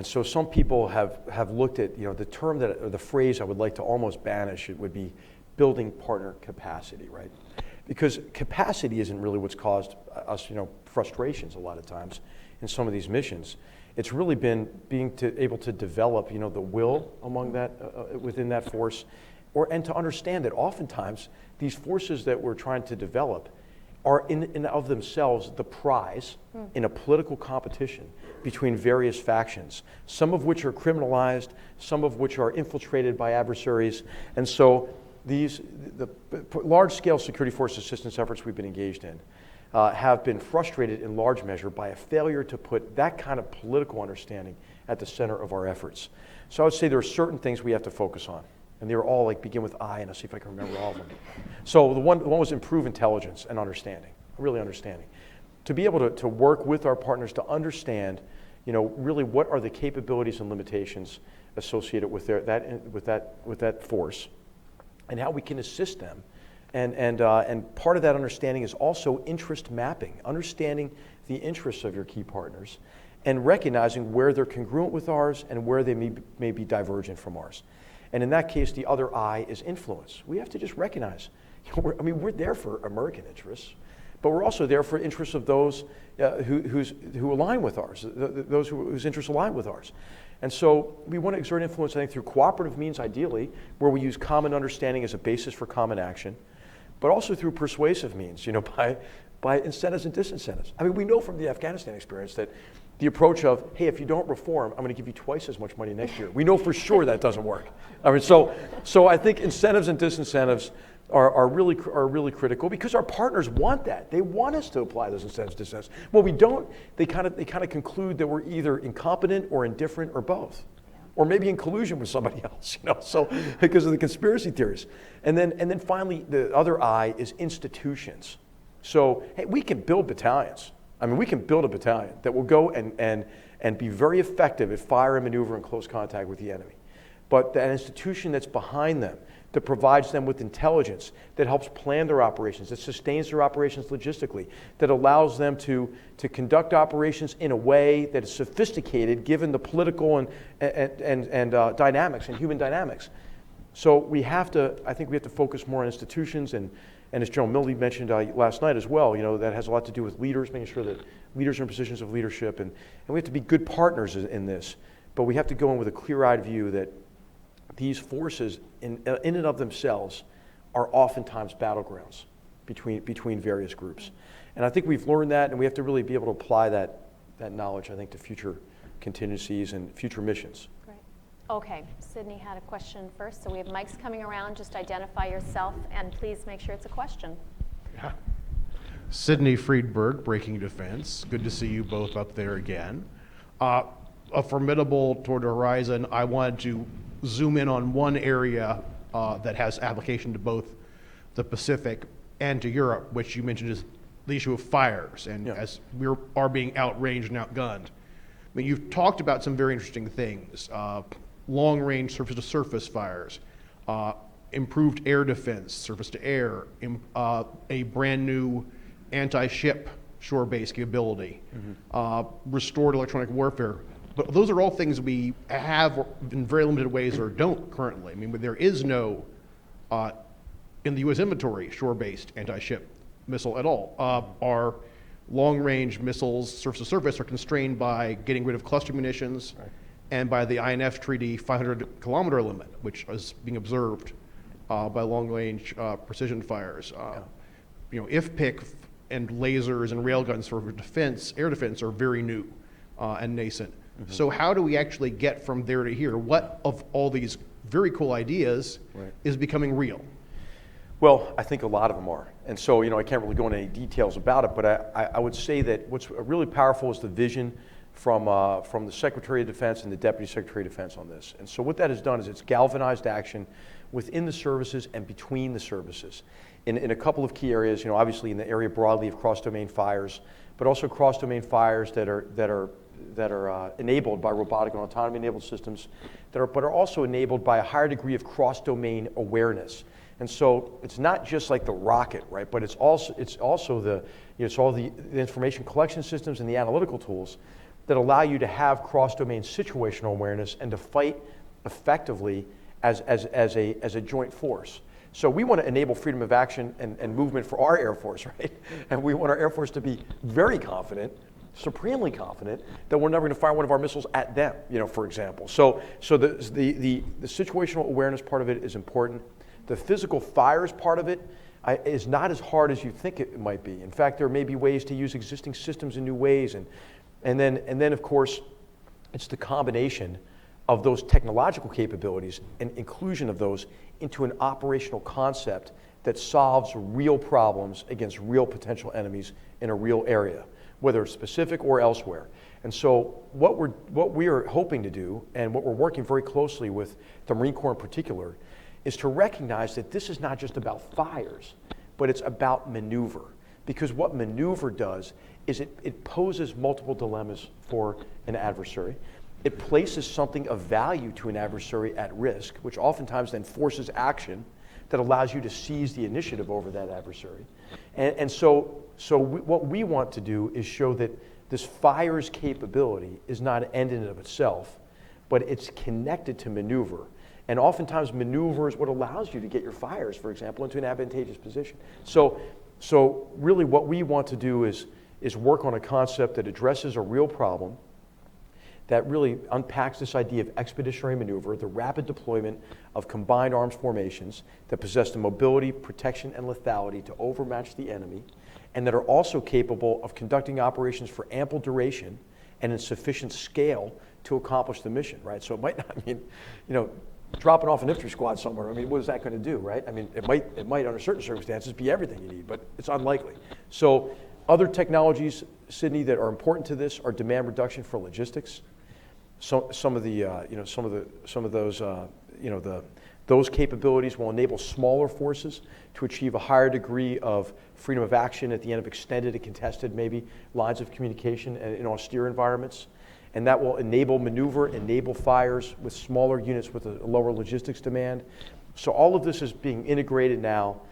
so some people have looked at, the term or the phrase I would like to almost banish. It would be building partner capacity, right? Because capacity isn't really what's caused us, frustrations a lot of times in some of these missions. It's really been being able to develop, the will among that within that force, and to understand that oftentimes these forces that we're trying to develop are in and of themselves the prize in a political competition between various factions, some of which are criminalized, some of which are infiltrated by adversaries. And so the large-scale security force assistance efforts we've been engaged in have been frustrated in large measure by a failure to put that kind of political understanding at the center of our efforts. So I would say there are certain things we have to focus on. And they were all begin with I, and I'll see if I can remember all of them. So the one was improve intelligence and understanding, really understanding. To be able to work with our partners to understand, really what are the capabilities and limitations associated with that force, and how we can assist them. And part of that understanding is also interest mapping, understanding the interests of your key partners, and recognizing where they're congruent with ours and where they may be divergent from ours. And in that case, the other I is influence. We have to just recognize, we're there for American interests, but we're also there for interests of those who align with ours, those whose interests align with ours. And so we want to exert influence, I think, through cooperative means, ideally, where we use common understanding as a basis for common action, but also through persuasive means, by incentives and disincentives. We know from the Afghanistan experience that the approach of, hey, if you don't reform, I'm going to give you twice as much money next year. We know for sure that doesn't work. So I think incentives and disincentives are really critical, because our partners want that. They want us to apply those incentives, disincentives. Well, we don't. They kind of conclude that we're either incompetent or indifferent or both, or maybe in collusion with somebody else. So because of the conspiracy theories. And then finally, the other I is institutions. So hey, we can build battalions. We can build a battalion that will go and be very effective at fire and maneuver in close contact with the enemy. But that institution that's behind them, that provides them with intelligence, that helps plan their operations, that sustains their operations logistically, that allows them to conduct operations in a way that is sophisticated given the political and dynamics and human dynamics. So I think we have to focus more on institutions, and as General Milley mentioned last night as well, that has a lot to do with leaders, making sure that leaders are in positions of leadership, and we have to be good partners in this. But we have to go in with a clear-eyed view that these forces in and of themselves are oftentimes battlegrounds between various groups. And I think we've learned that, and we have to really be able to apply that knowledge, I think, to future contingencies and future missions. Great. Okay, Sydney had a question first, so we have mics coming around. Just identify yourself, and please make sure it's a question. Yeah. Sydney Friedberg, Breaking Defense. Good to see you both up there again. A formidable toward the horizon. I wanted to zoom in on one area that has application to both the Pacific and to Europe, which you mentioned is the issue of fires, and as we are being outranged and outgunned. You've talked about some very interesting things, long-range surface-to-surface fires, improved air defense, surface to air, a brand new anti-ship shore-based capability, restored electronic warfare. But those are all things we have in very limited ways or don't currently. I mean, there is no, in the U.S. inventory, shore-based anti-ship missile at all. Our long-range missiles, surface-to-surface, are constrained by getting rid of cluster munitions and by the INF Treaty 500-kilometer limit, which is being observed by long-range precision fires. IFPC and lasers and railguns for defense, air defense, are very new and nascent. So how do we actually get from there to here? What of all these very cool ideas is becoming real? Well, I think a lot of them are. And so, I can't really go into any details about it, but I would say that what's really powerful is the vision from the Secretary of Defense and the Deputy Secretary of Defense on this. And so what that has done is it's galvanized action within the services and between the services in a couple of key areas, obviously in the area broadly of cross-domain fires, but also cross-domain fires that are enabled by robotic and autonomy-enabled systems, but are also enabled by a higher degree of cross-domain awareness. And so it's not just like the rocket, right? But it's also all the information collection systems and the analytical tools that allow you to have cross-domain situational awareness and to fight effectively as a joint force. So we want to enable freedom of action and movement for our Air Force, right? And we want our Air Force to be very confident, supremely confident, that we're never going to fire one of our missiles at them, for example. So the situational awareness part of it is important. The physical fires part of it is not as hard as you think it might be. In fact, there may be ways to use existing systems in new ways. And then, of course, it's the combination of those technological capabilities and inclusion of those into an operational concept that solves real problems against real potential enemies in a real area, whether it's specific or elsewhere. And so what we are hoping to do, and what we're working very closely with the Marine Corps in particular, is to recognize that this is not just about fires, but it's about maneuver. Because what maneuver does is it poses multiple dilemmas for an adversary. It places something of value to an adversary at risk, which oftentimes then forces action that allows you to seize the initiative over that adversary. And so what we want to do is show that this fires capability is not an end in and of itself, but it's connected to maneuver. And oftentimes maneuver is what allows you to get your fires, for example, into an advantageous position. So really what we want to do is work on a concept that addresses a real problem, that really unpacks this idea of expeditionary maneuver, the rapid deployment of combined arms formations that possess the mobility, protection, and lethality to overmatch the enemy, and that are also capable of conducting operations for ample duration and in sufficient scale to accomplish the mission, right? So it might not mean, dropping off an infantry squad somewhere. I mean, what is that going to do, right? I mean, it might under certain circumstances be everything you need, but it's unlikely. So other technologies, Sydney, that are important to this are demand reduction for logistics. So some of those capabilities will enable smaller forces to achieve a higher degree of freedom of action at the end of extended and contested maybe lines of communication in austere environments. And that will enable maneuver, enable fires with smaller units with a lower logistics demand. So all of this is being integrated now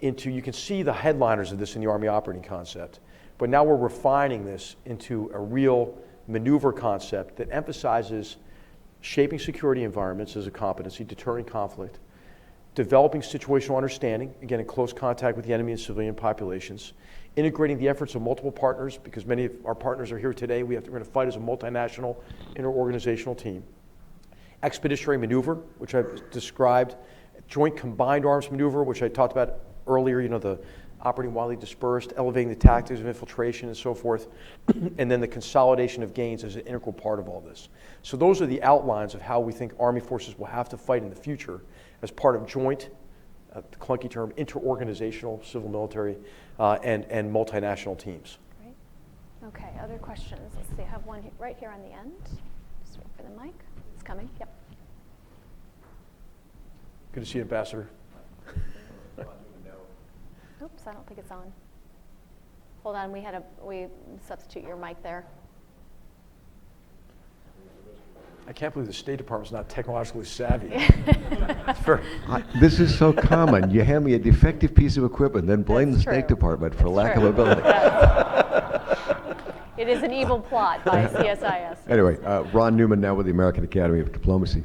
into, you can see the headliners of this in the Army operating concept, but now we're refining this into a real maneuver concept that emphasizes shaping security environments as a competency, deterring conflict, developing situational understanding, again in close contact with the enemy and civilian populations, integrating the efforts of multiple partners, because many of our partners are here today. We're going to fight as a multinational, interorganizational team. Expeditionary maneuver, which I've described. Joint combined arms maneuver, which I talked about earlier, the operating widely dispersed, elevating the tactics of infiltration and so forth. And then the consolidation of gains as an integral part of all this. So those are the outlines of how we think Army forces will have to fight in the future as part of joint, the clunky term, interorganizational, civil military, and multinational teams. Great. Okay, other questions? Let's see, I have one right here on the end. Just wait for the mic. It's coming, yep. Good to see you, Ambassador. Oops, I don't think it's on. Hold on, we substitute your mic there. I can't believe the State Department's not technologically savvy. This is so common. You hand me a defective piece of equipment, then blame That's the State true. Department for That's lack true. of ability. It is an evil plot by CSIS. Anyway, Ron Newman now with the American Academy of Diplomacy.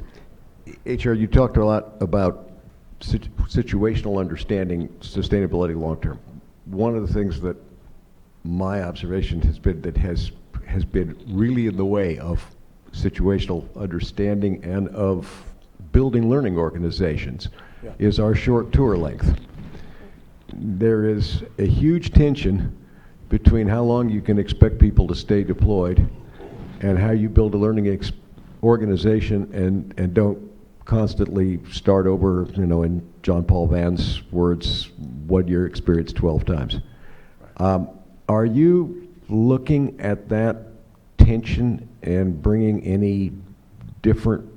HR, you talked a lot about situational understanding, sustainability long term. One of the things that my observation has been that has been really in the way of situational understanding and of building learning organizations is our short tour length. There is a huge tension between how long you can expect people to stay deployed and how you build a learning organization and don't constantly start over, in John Paul Van's words, 1 year experience 12 times. Are you looking at that tension and bringing any different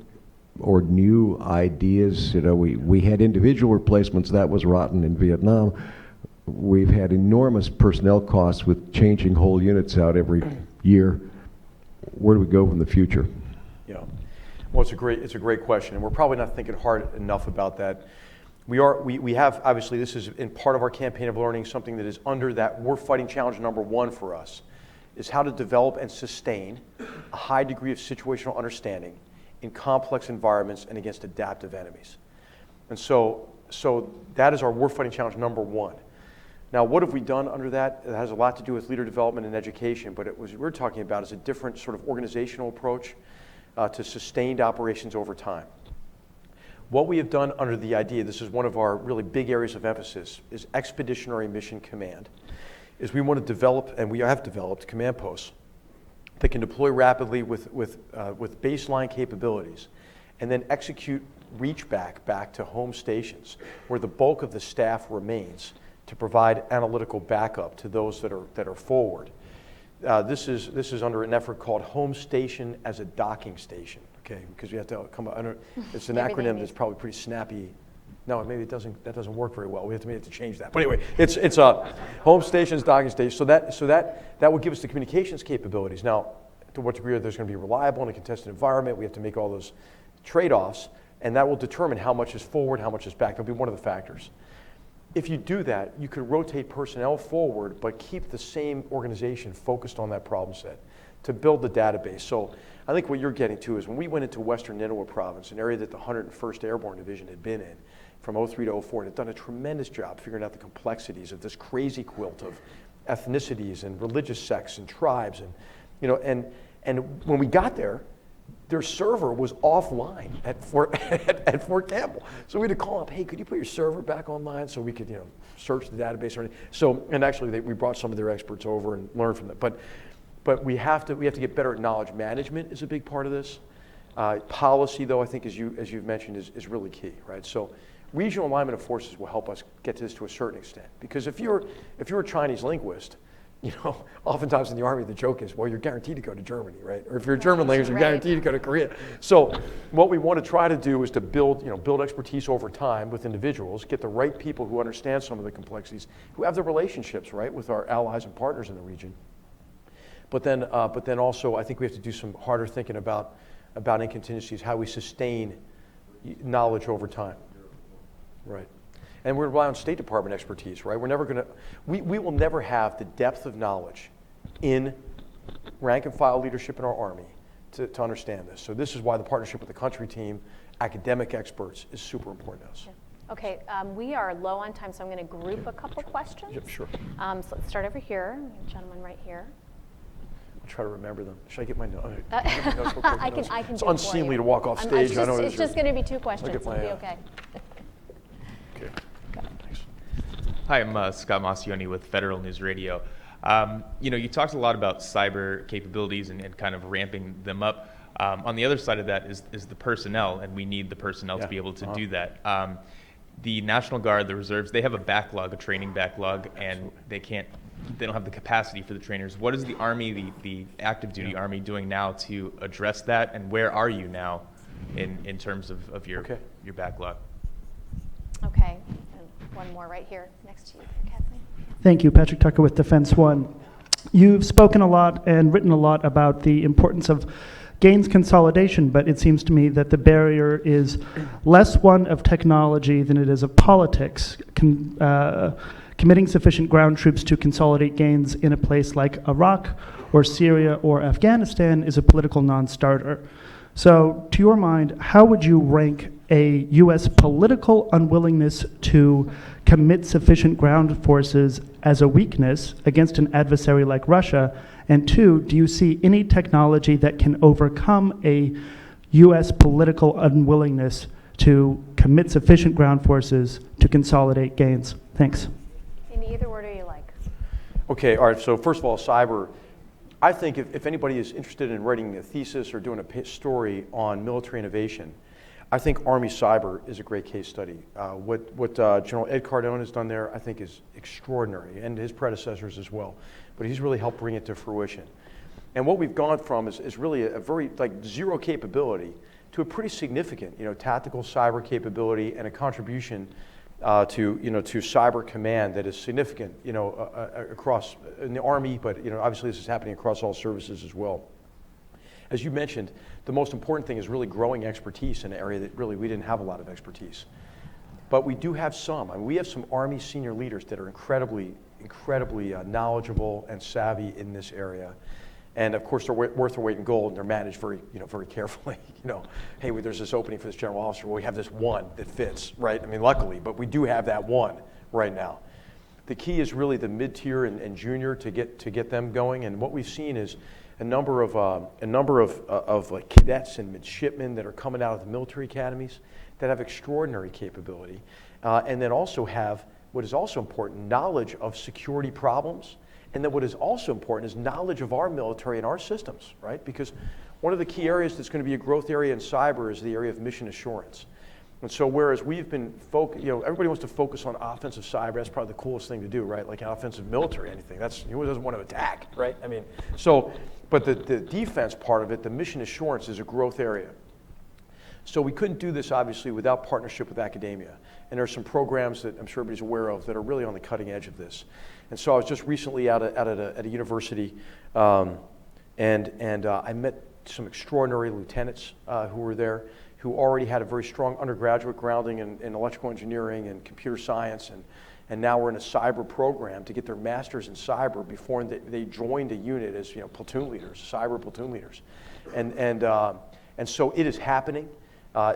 or new ideas? We had individual replacements, that was rotten in Vietnam. We've had enormous personnel costs with changing whole units out every year. Where do we go in the future? Yeah, well, it's a great question, and we're probably not thinking hard enough about that. We have, obviously, this is in part of our campaign of learning, something that is under that warfighting challenge number one for us, is how to develop and sustain a high degree of situational understanding in complex environments and against adaptive enemies. And so that is our warfighting challenge number one. Now, what have we done under that? It has a lot to do with leader development and education, but we're talking about is a different sort of organizational approach to sustained operations over time. What we have done under the idea, this is one of our really big areas of emphasis, is Expeditionary Mission Command, is we want to develop, and we have developed, command posts that can deploy rapidly with baseline capabilities and then execute reach back to home stations where the bulk of the staff remains to provide analytical backup to those that are forward. This is under an effort called Home Station as a Docking Station, okay? Because you have to come under. It's an acronym that's probably pretty snappy. No, maybe that doesn't work very well. We have to change that. But anyway, it's a home stations, docking station. So that would give us the communications capabilities. Now, to what degree there's going to be reliable in a contested environment? We have to make all those trade-offs, and that will determine how much is forward, how much is back. That'll be one of the factors. If you do that, you could rotate personnel forward, but keep the same organization focused on that problem set to build the database. So I think what you're getting to is when we went into Western Ninawa Province, an area that the 101st Airborne Division had been in from 03 to 04, and had done a tremendous job figuring out the complexities of this crazy quilt of ethnicities and religious sects and tribes. And when we got there, their server was offline at Fort Campbell. So we had to call up, hey, could you put your server back online so we could, search the database or anything. So, and actually we brought some of their experts over and learned from them. But we have to get better at knowledge management is a big part of this. Policy, though, I think as you've mentioned, is really key, right? So regional alignment of forces will help us get to this to a certain extent. Because if you're a Chinese linguist, oftentimes in the Army, the joke is, well, you're guaranteed to go to Germany, right? Or if you're a German language, you're guaranteed to go to Korea. So what we want to try to do is to build expertise over time with individuals, get the right people who understand some of the complexities, who have the relationships, right, with our allies and partners in the region. But then also, I think we have to do some harder thinking about in contingencies, how we sustain knowledge over time, right? And we rely on State Department expertise, right? We will never have the depth of knowledge in rank and file leadership in our Army to understand this. So this is why the partnership with the country team, academic experts, is super important to us. Okay, we are low on time, so I'm going to group a couple questions. Yep, sure. So let's start over here. We have a gentleman right here. I'll try to remember them. Should I get my notes? I can. It's unseemly to walk off stage. It's just going to be 2 questions. It'll be okay. Okay. Thanks. Hi, I'm Scott Massioni with Federal News Radio. You talked a lot about cyber capabilities and kind of ramping them up. On the other side of that is the personnel, and we need the personnel to be able to do that. The National Guard, the reserves, they have a backlog, a training backlog, and they don't have the capacity for the trainers. What is the Army, the active duty Army, doing now to address that, and where are you now in terms of your backlog? Okay, and one more right here next to you, Kathleen. Thank you, Patrick Tucker with Defense One. You've spoken a lot and written a lot about the importance of gains consolidation, but it seems to me that the barrier is less one of technology than it is of politics. Committing sufficient ground troops to consolidate gains in a place like Iraq or Syria or Afghanistan is a political non-starter. So, to your mind, how would you rank a U.S. political unwillingness to commit sufficient ground forces as a weakness against an adversary like Russia? And two, do you see any technology that can overcome a U.S. political unwillingness to commit sufficient ground forces to consolidate gains? Thanks. In either order you like. Okay, all right, so first of all, cyber. I think if anybody is interested in writing a thesis or doing a story on military innovation, I think Army cyber is a great case study. What General Ed Cardone has done there, I think, is extraordinary, and his predecessors as well. But he's really helped bring it to fruition. And what we've gone from is really a very zero capability to a pretty significant, tactical cyber capability and a contribution to cyber command that is significant, across in the Army, but obviously this is happening across all services as well. As you mentioned, the most important thing is really growing expertise in an area that really we didn't have a lot of expertise. But we do have some. I mean, we have some Army senior leaders that are incredibly knowledgeable and savvy in this area. And of course, they're worth their weight in gold, and they're managed very carefully. Hey, there's this opening for this general officer. Well, we have this one that fits, right? I mean, luckily, but we do have that one right now. The key is really the mid-tier and junior to get them going. And what we've seen is a number of cadets and midshipmen that are coming out of the military academies that have extraordinary capability, and then also have what is also important, knowledge of security problems. And then what is also important is knowledge of our military and our systems, right? Because one of the key areas that's going to be a growth area in cyber is the area of mission assurance. And so whereas we've been everybody wants to focus on offensive cyber, that's probably the coolest thing to do, right? Like offensive military, anything. Who doesn't want to attack, right? I mean, but the defense part of it, the mission assurance, is a growth area. So we couldn't do this, obviously, without partnership with academia. And there are some programs that I'm sure everybody's aware of that are really on the cutting edge of this. And so I was just recently out at a university, and I met some extraordinary lieutenants who were there, who already had a very strong undergraduate grounding in electrical engineering and computer science, and now we're in a cyber program to get their masters in cyber before they joined a unit as platoon leaders, cyber platoon leaders, and so it is happening.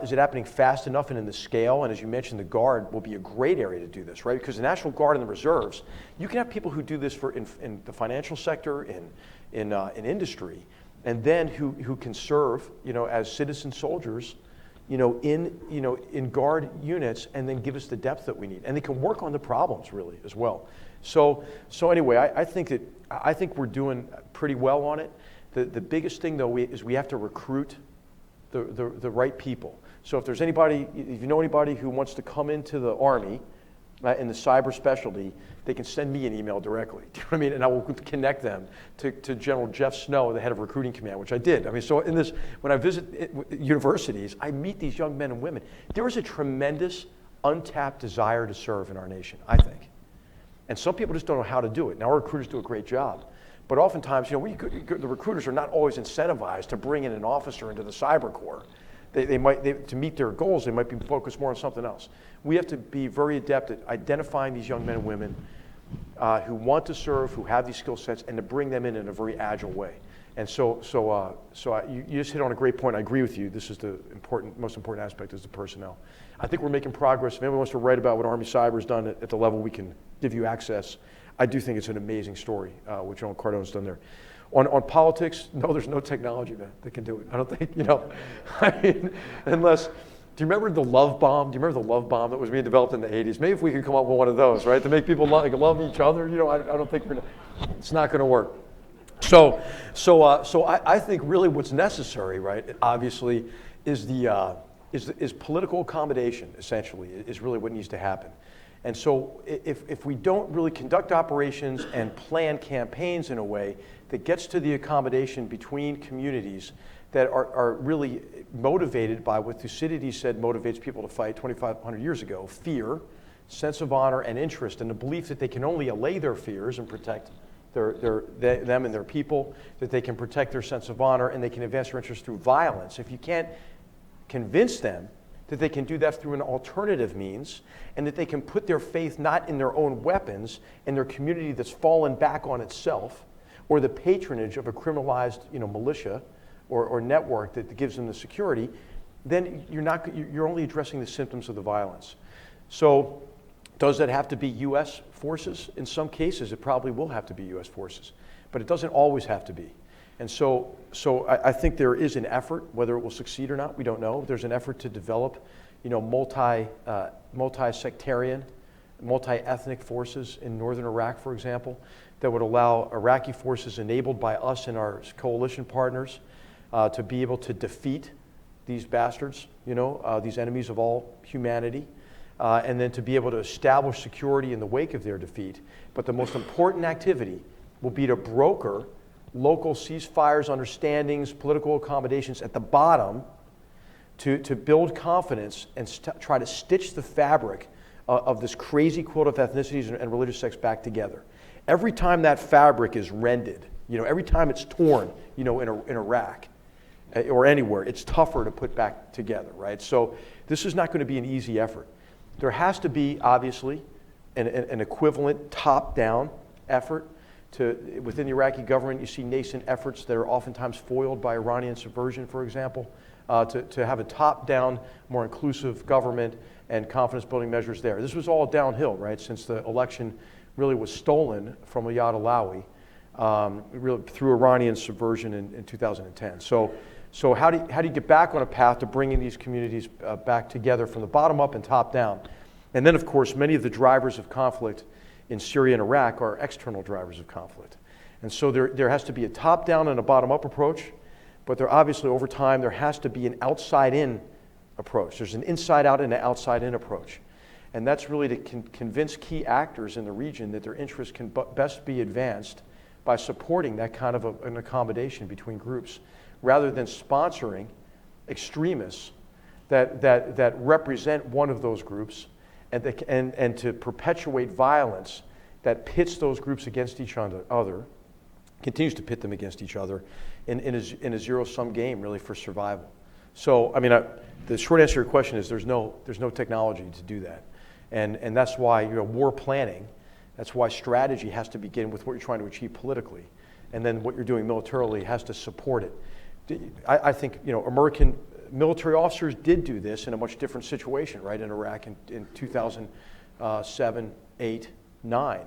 Is it happening fast enough and in the scale? And as you mentioned, the Guard will be a great area to do this, right? Because the National Guard and the Reserves, you can have people who do this in the financial sector, in industry, and then who can serve, as citizen soldiers, in Guard units, and then give us the depth that we need, and they can work on the problems really as well. So anyway, I think we're doing pretty well on it. The biggest thing though is we have to recruit the right people. So if you know anybody who wants to come into the Army in the cyber specialty, they can send me an email directly. Do you know what I mean? And I will connect them to General Jeff Snow, the head of Recruiting Command, which I did. I mean, so when I visit universities, I meet these young men and women. There is a tremendous untapped desire to serve in our nation, I think. And some people just don't know how to do it. Now, our recruiters do a great job. But oftentimes, the recruiters are not always incentivized to bring in an officer into the cyber corps. To meet their goals, they might be focused more on something else. We have to be very adept at identifying these young men and women who want to serve, who have these skill sets, and to bring them in a very agile way. And so you just hit on a great point. I agree with you. This is the most important aspect is the personnel. I think we're making progress. If anyone wants to write about what Army Cyber has done at the level we can give you access, I do think it's an amazing story, what General Cardone's done there. On politics, no, there's no technology that can do it. I don't think, I mean, unless, do you remember the love bomb? Do you remember the love bomb that was being developed in the 80s? Maybe if we could come up with one of those, right, to make people love each other, I don't think it's not going to work. So I think really what's necessary, right, obviously, is political accommodation, essentially, is really what needs to happen. And so if we don't really conduct operations and plan campaigns in a way that gets to the accommodation between communities that are really motivated by what Thucydides said motivates people to fight 2,500 years ago, fear, sense of honor, and interest, and the belief that they can only allay their fears and protect them and their people, that they can protect their sense of honor, and they can advance their interests through violence. If you can't convince them that they can do that through an alternative means, and that they can put their faith not in their own weapons and their community that's fallen back on itself, or the patronage of a criminalized militia or network that gives them the security, then you're only addressing the symptoms of the violence. So does that have to be U.S. forces? In some cases, it probably will have to be U.S. forces, but it doesn't always have to be. And so I think there is an effort, whether it will succeed or not, we don't know. There's an effort to develop, multi-sectarian, multi-ethnic forces in northern Iraq, for example, that would allow Iraqi forces enabled by us and our coalition partners to be able to defeat these bastards, these enemies of all humanity, and then to be able to establish security in the wake of their defeat. But the most important activity will be to broker local ceasefires, understandings, political accommodations at the bottom to build confidence and try to stitch the fabric of this crazy quilt of ethnicities and religious sects back together. Every time that fabric is rended, every time it's torn, in Iraq or anywhere, it's tougher to put back together, right? So this is not going to be an easy effort. There has to be, obviously, an equivalent top-down effort. Within the Iraqi government, you see nascent efforts that are oftentimes foiled by Iranian subversion, for example, to have a top-down, more inclusive government and confidence-building measures there. This was all downhill, right, since the election really was stolen from Iyad Allawi really through Iranian subversion in 2010. So how do you get back on a path to bringing these communities back together from the bottom up and top down? And then, of course, many of the drivers of conflict in Syria and Iraq are external drivers of conflict. And so there has to be a top-down and a bottom-up approach, but there obviously, over time, there has to be an outside-in approach. There's an inside-out and an outside-in approach. And that's really to convince key actors in the region that their interests can best be advanced by supporting that kind of an accommodation between groups, rather than sponsoring extremists that represent one of those groups, and to perpetuate violence that pits those groups against each other, continues to pit them against each other in a zero-sum game, really, for survival. So, the short answer to your question is there's no technology to do that. And that's why, war planning, that's why strategy has to begin with what you're trying to achieve politically. And then what you're doing militarily has to support it. I think, American military officers did do this in a much different situation, right, in Iraq in 2007, 8, 9.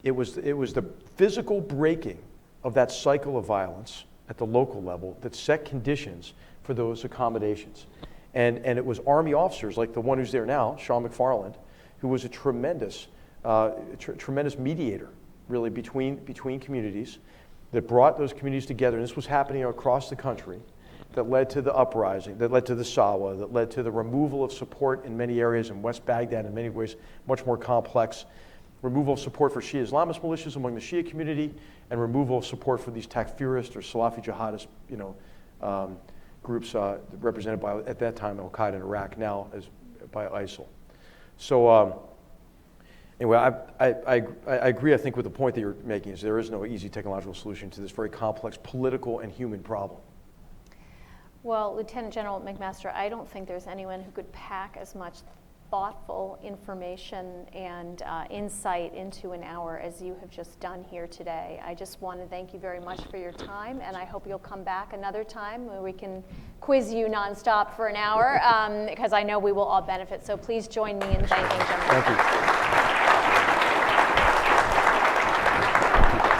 It was the physical breaking of that cycle of violence at the local level that set conditions for those accommodations. And it was Army officers like the one who's there now, Sean McFarland, who was a tremendous mediator, really, between communities, that brought those communities together. And this was happening across the country, that led to the uprising, that led to the Sawa, that led to the removal of support in many areas in West Baghdad, in many ways much more complex, removal of support for Shia Islamist militias among the Shia community, and removal of support for these Takfirist or Salafi jihadist groups represented by, at that time, Al-Qaeda in Iraq, now by ISIL. So anyway, I agree, I think, with the point that you're making, is there is no easy technological solution to this very complex political and human problem. Well, Lieutenant General McMaster, I don't think there's anyone who could pack as much thoughtful information and insight into an hour as you have just done here today. I just want to thank you very much for your time, and I hope you'll come back another time where we can quiz you nonstop for an hour, because I know we will all benefit. So please join me in thanking General. Thank you.